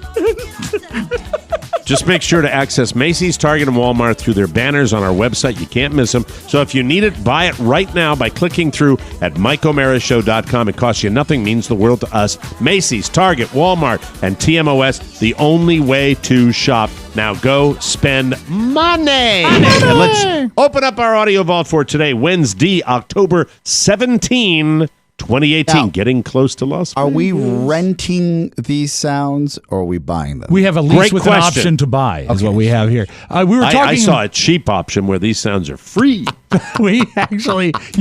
Just make sure to access Macy's, Target, and Walmart through their banners on our website. You can't miss them. So if you need it, buy it right now by clicking through at MikeO'MaraShow.com. It costs you nothing, means the world to us. Macy's, Target, Walmart, and TMOS, the only way to shop. Now go spend money. And let's open up our audio vault for today, Wednesday, October 17, 2018. Now, getting close to Las Vegas. Are we renting these sounds or are we buying them? We have a lease Great with question. an option to buy, is what we have here. We were talking. I saw a cheap option where these sounds are free. You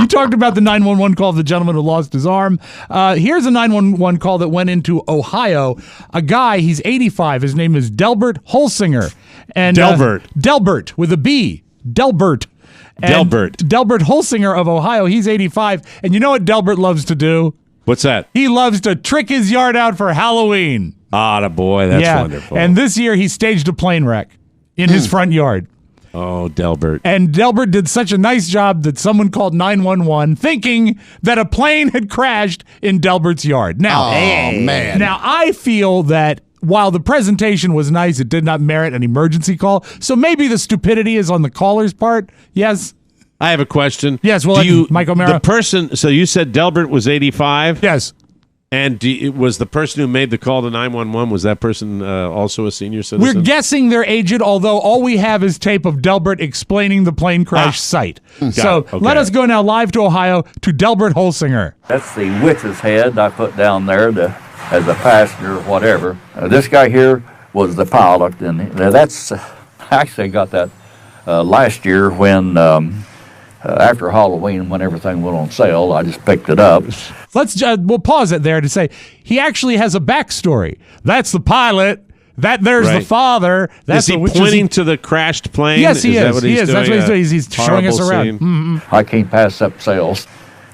talked about the 911 call of the gentleman who lost his arm. Here's a 911 call that went into Ohio. A guy, he's 85. His name is Delbert Holsinger. And Delbert with a B. Delbert. And Delbert Holsinger of Ohio. He's 85. And you know what Delbert loves to do? What's that? He loves to trick his yard out for Halloween. Ah, boy, that's wonderful. And this year he staged a plane wreck in his front yard. Oh, Delbert. And Delbert did such a nice job that someone called 911 thinking that a plane had crashed in Delbert's yard. Now, man. Now, I feel that while the presentation was nice, it did not merit an emergency call. So maybe the stupidity is on the caller's part. Yes. I have a question. Yes, well, Mike O'Mara. The person, so you said Delbert was 85? Yes. And was the person who made the call to 911, was that person also a senior citizen? We're guessing they're aged, although all we have is tape of Delbert explaining the plane crash site. So let us go now live to Ohio to Delbert Holsinger. That's the witch's head I put down there as a passenger or whatever. This guy here was the pilot, and that's actually I got that last year when after Halloween, when everything went on sale. I just picked it up. We'll pause it there to say he actually has a backstory. That's the pilot. There's the father. Is he pointing to the crashed plane? Yes, he is. That what he's doing? That's what he's doing. He's showing us around. Mm-hmm. I can't pass up sales.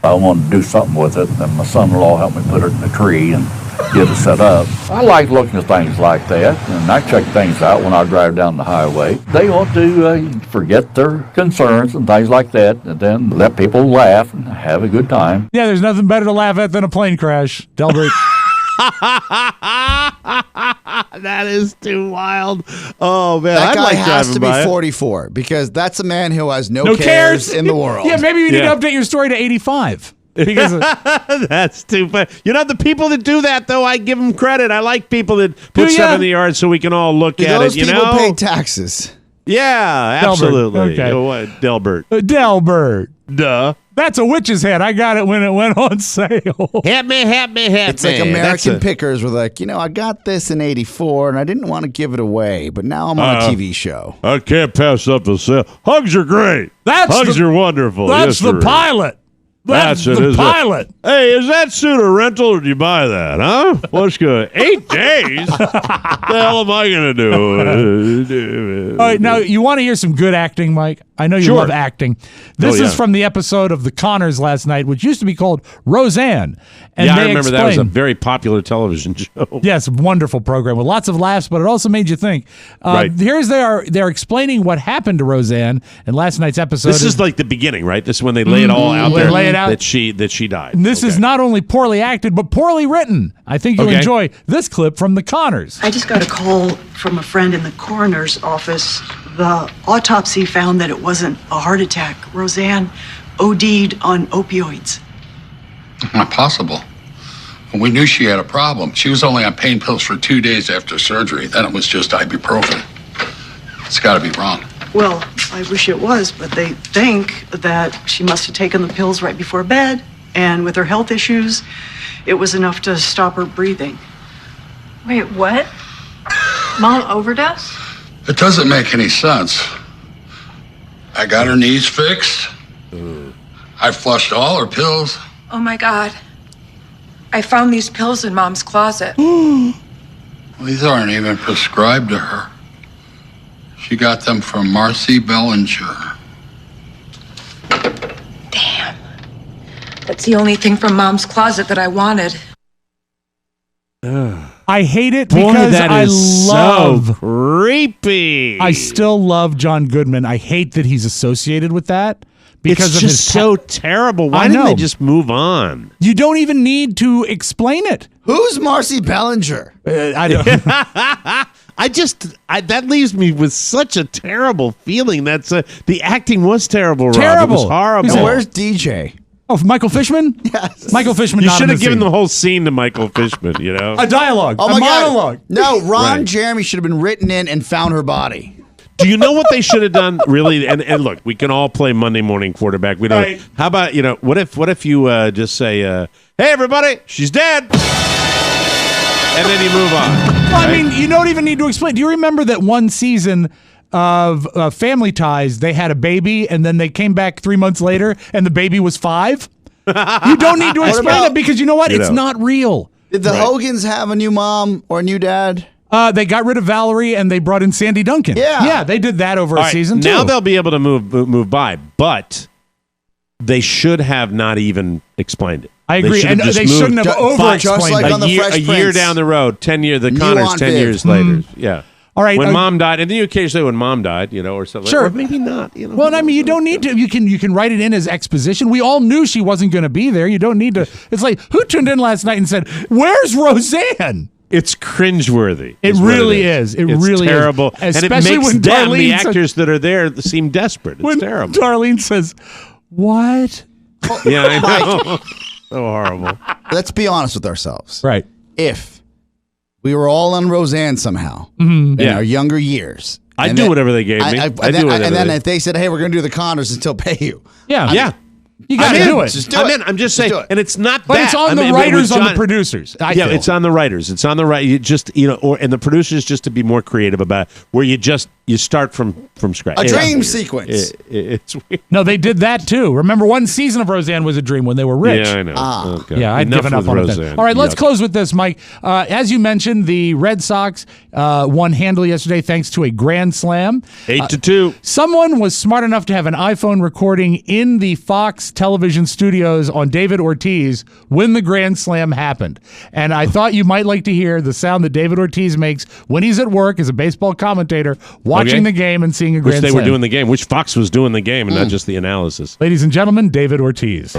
I wanted to do something with it, and my son-in-law helped me put it in the tree and get it set up. I like looking at things like that, and I check things out when I drive down the highway. They want to forget their concerns and things like that, and then let people laugh and have a good time. Yeah, there's nothing better to laugh at than a plane crash, Delbert. That is too wild. Oh, man. That I'd guy like has to be by 44 because that's a man who has no cares in the world. Yeah, maybe you need to update your story to 85. Because that's too funny. You know, the people that do that, though, I give them credit. I like people that put stuff in the yard so we can all look at those it. people pay taxes. Yeah, Delbert. absolutely. Okay. You know what? Delbert. Delbert. Duh. That's a witch's head. I got it when it went on sale. Hit me. It's like American Pickers were like, I got this in 84 and I didn't want to give it away, but now I'm on a TV show. I can't pass up a sale. Hugs are great. Hugs are wonderful. That's yes, the pilot. That's the pilot. Hey, is that suit a rental or did you buy that, huh? What's good? 8 days? What the hell am I going to do? All right, now, you want to hear some good acting, Mike? I know you love acting. This is from the episode of The Connors last night, which used to be called Roseanne. And I remember that was a very popular television show. Yes, wonderful program with lots of laughs, but it also made you think. Right. They're explaining what happened to Roseanne in last night's episode. This is like the beginning, right? This is when they lay it all out there. Lay it out. That she died. And this is not only poorly acted, but poorly written. I think you'll enjoy this clip from The Connors. I just got a call from a friend in the coroner's office. The autopsy found that it wasn't a heart attack. Roseanne OD'd on opioids. Not possible. Well, we knew she had a problem. She was only on pain pills for 2 days after surgery. Then it was just ibuprofen. It's got to be wrong. Well, I wish it was, but they think that she must have taken the pills right before bed, and with her health issues, it was enough to stop her breathing. Wait, what? Mom overdosed? It doesn't make any sense. I got her knees fixed. I flushed all her pills. Oh my God. I found these pills in Mom's closet. These aren't even prescribed to her. She got them from Marcy Bellinger. Damn. That's the only thing from Mom's closet that I wanted. I hate it Boy, because that I is love so creepy. I still love John Goodman. I hate that he's associated with that because it's of just his so terrible. Why didn't they just move on? You don't even need to explain it. Who's Marcy Bellinger? I don't. That leaves me with such a terrible feeling. That's the acting was terrible. Rob. Terrible. It was horrible. And where's DJ? Oh, Michael Fishman? Yes. Michael Fishman. You not should in have the given scene. the whole scene to Michael Fishman. You know, a dialogue, Oh a my monologue. God. No, Ron Right. Jeremy should have been written in and found her body. Do you know what they should have done? Really, and look, we can all play Monday morning quarterback. We don't. Right. How about what if you just say, "Hey, everybody, she's dead," and then you move on. Well, I mean, you don't even need to explain. Do you remember that one season of Family Ties? They had a baby, and then they came back 3 months later, and the baby was 5. You don't need to explain it because you know what? It's not real. Did the Hogans have a new mom or a new dad? They got rid of Valerie and they brought in Sandy Duncan. Yeah. They did that over All a right, season now too. they'll be able to move by, but they should have not even explained it. I agree, should and have just they moved shouldn't have over-explained just like it. on the Fresh a year Prince. down the road, 10 years. The You Connors, want 10 Viv. years later. Yeah. All right. When mom died, and then you occasionally when mom died, or something. Sure. Or maybe not. Well, I mean, you don't need to. You can write it in as exposition. We all knew she wasn't going to be there. You don't need to. It's like, who tuned in last night and said, "Where's Roseanne?" It's cringeworthy. It really is. It's really terrible. Is. And it Especially makes when them, Darlene the actors that are there, seem desperate. It's when terrible. Darlene says, "What?" Yeah, I know. So horrible. Let's be honest with ourselves. Right. If we were all on Roseanne somehow in our younger years, I'd do whatever they gave me. And then if they said, "Hey, we're going to do the Connors and still pay you," Yeah. You got to do it. Just do it. I'm just saying, and it's not But that. it's on the writers, on the producers. It's on the writers. It's on the right. You just and the producers just to be more creative about it, where you start from scratch. A dream sequence. It's weird. No, they did that too. Remember, one season of Roseanne was a dream when they were rich. Yeah, I know. Okay. Yeah, I'd Enough given up with on Roseanne. it then. All right, let's Yuck. close with this, Mike. As you mentioned, the Red Sox won handily yesterday thanks to a grand slam. 8-2. Someone was smart enough to have an iPhone recording in the Fox television studios on David Ortiz when the grand slam happened. And I thought you might like to hear the sound that David Ortiz makes when he's at work as a baseball commentator, watching the game and seeing a grand slam. Which they were doing the game. Which Fox was doing the game and not just the analysis. Ladies and gentlemen, David Ortiz.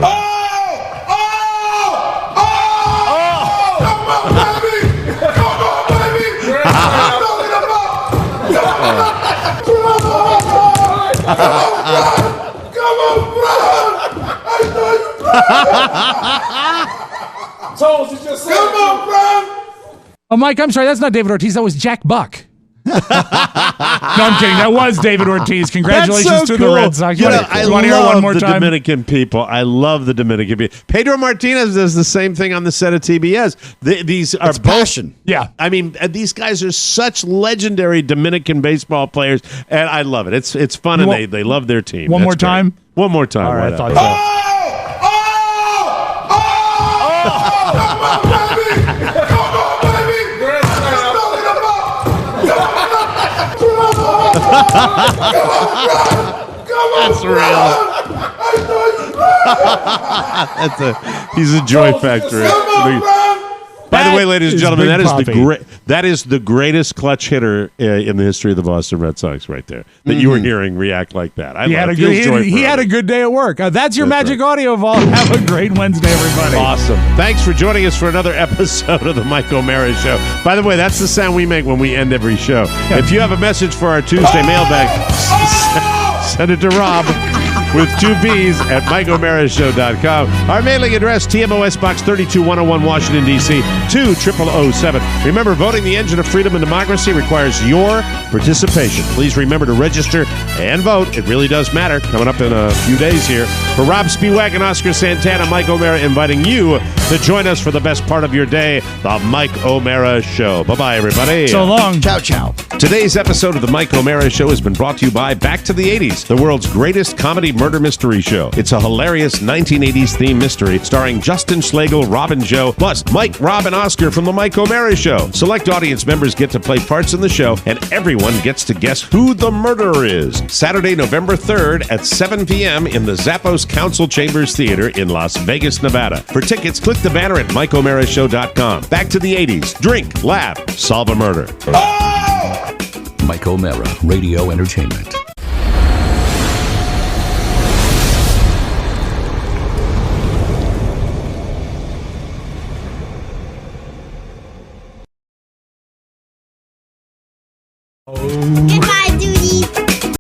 Oh, Mike, I'm sorry. That's not David Ortiz. That was Jack Buck. No, I'm kidding. That was David Ortiz. Congratulations to the Red Sox. I want to hear it one more love the time? Dominican people. I love the Dominican people. Pedro Martinez does the same thing on the set of TBS. These are both passion. Yeah. I mean, these guys are such legendary Dominican baseball players, and I love it. It's fun, and they love their team. One That's more great. time? One more time. All right, I whatever. thought so. That's real. He's a joy factory. By the way, ladies and gentlemen, that is the greatest clutch hitter in the history of the Boston Red Sox right there. That you were hearing react like that. He had a good day at work. That's your magic audio vault. Have a great Wednesday, everybody. Awesome. Thanks for joining us for another episode of the Mike O'Mara Show. By the way, that's the sound we make when we end every show. If you have a message for our Tuesday mailbag, send it to Rob with 2 B's at MikeO'MaraShow.com. Our mailing address, TMOS Box 32101, Washington, D.C. 20007. Remember, voting the engine of freedom and democracy requires your participation. Please remember to register and vote. It really does matter. Coming up in a few days here. For Rob Spiewak and Oscar Santana, Mike O'Mara inviting you to join us for the best part of your day, the Mike O'Mara Show. Bye-bye, everybody. So long. Ciao, ciao. Today's episode of the Mike O'Mara Show has been brought to you by Back to the 80s, the world's greatest comedy murder mystery show. It's a hilarious 1980s theme mystery starring Justin Schlegel, Robin Joe, plus Mike, Rob, and Oscar from the Mike O'Mara Show. Select audience members get to play parts in the show, and everyone gets to guess who the murderer is. Saturday, November 3rd at 7 p.m. in the Zappos Council Chambers Theater in Las Vegas, Nevada. For tickets, click the banner at MikeO'MaraShow.com. Back to the 80s. Drink, laugh, solve a murder. Mike O'Mara, Radio Entertainment.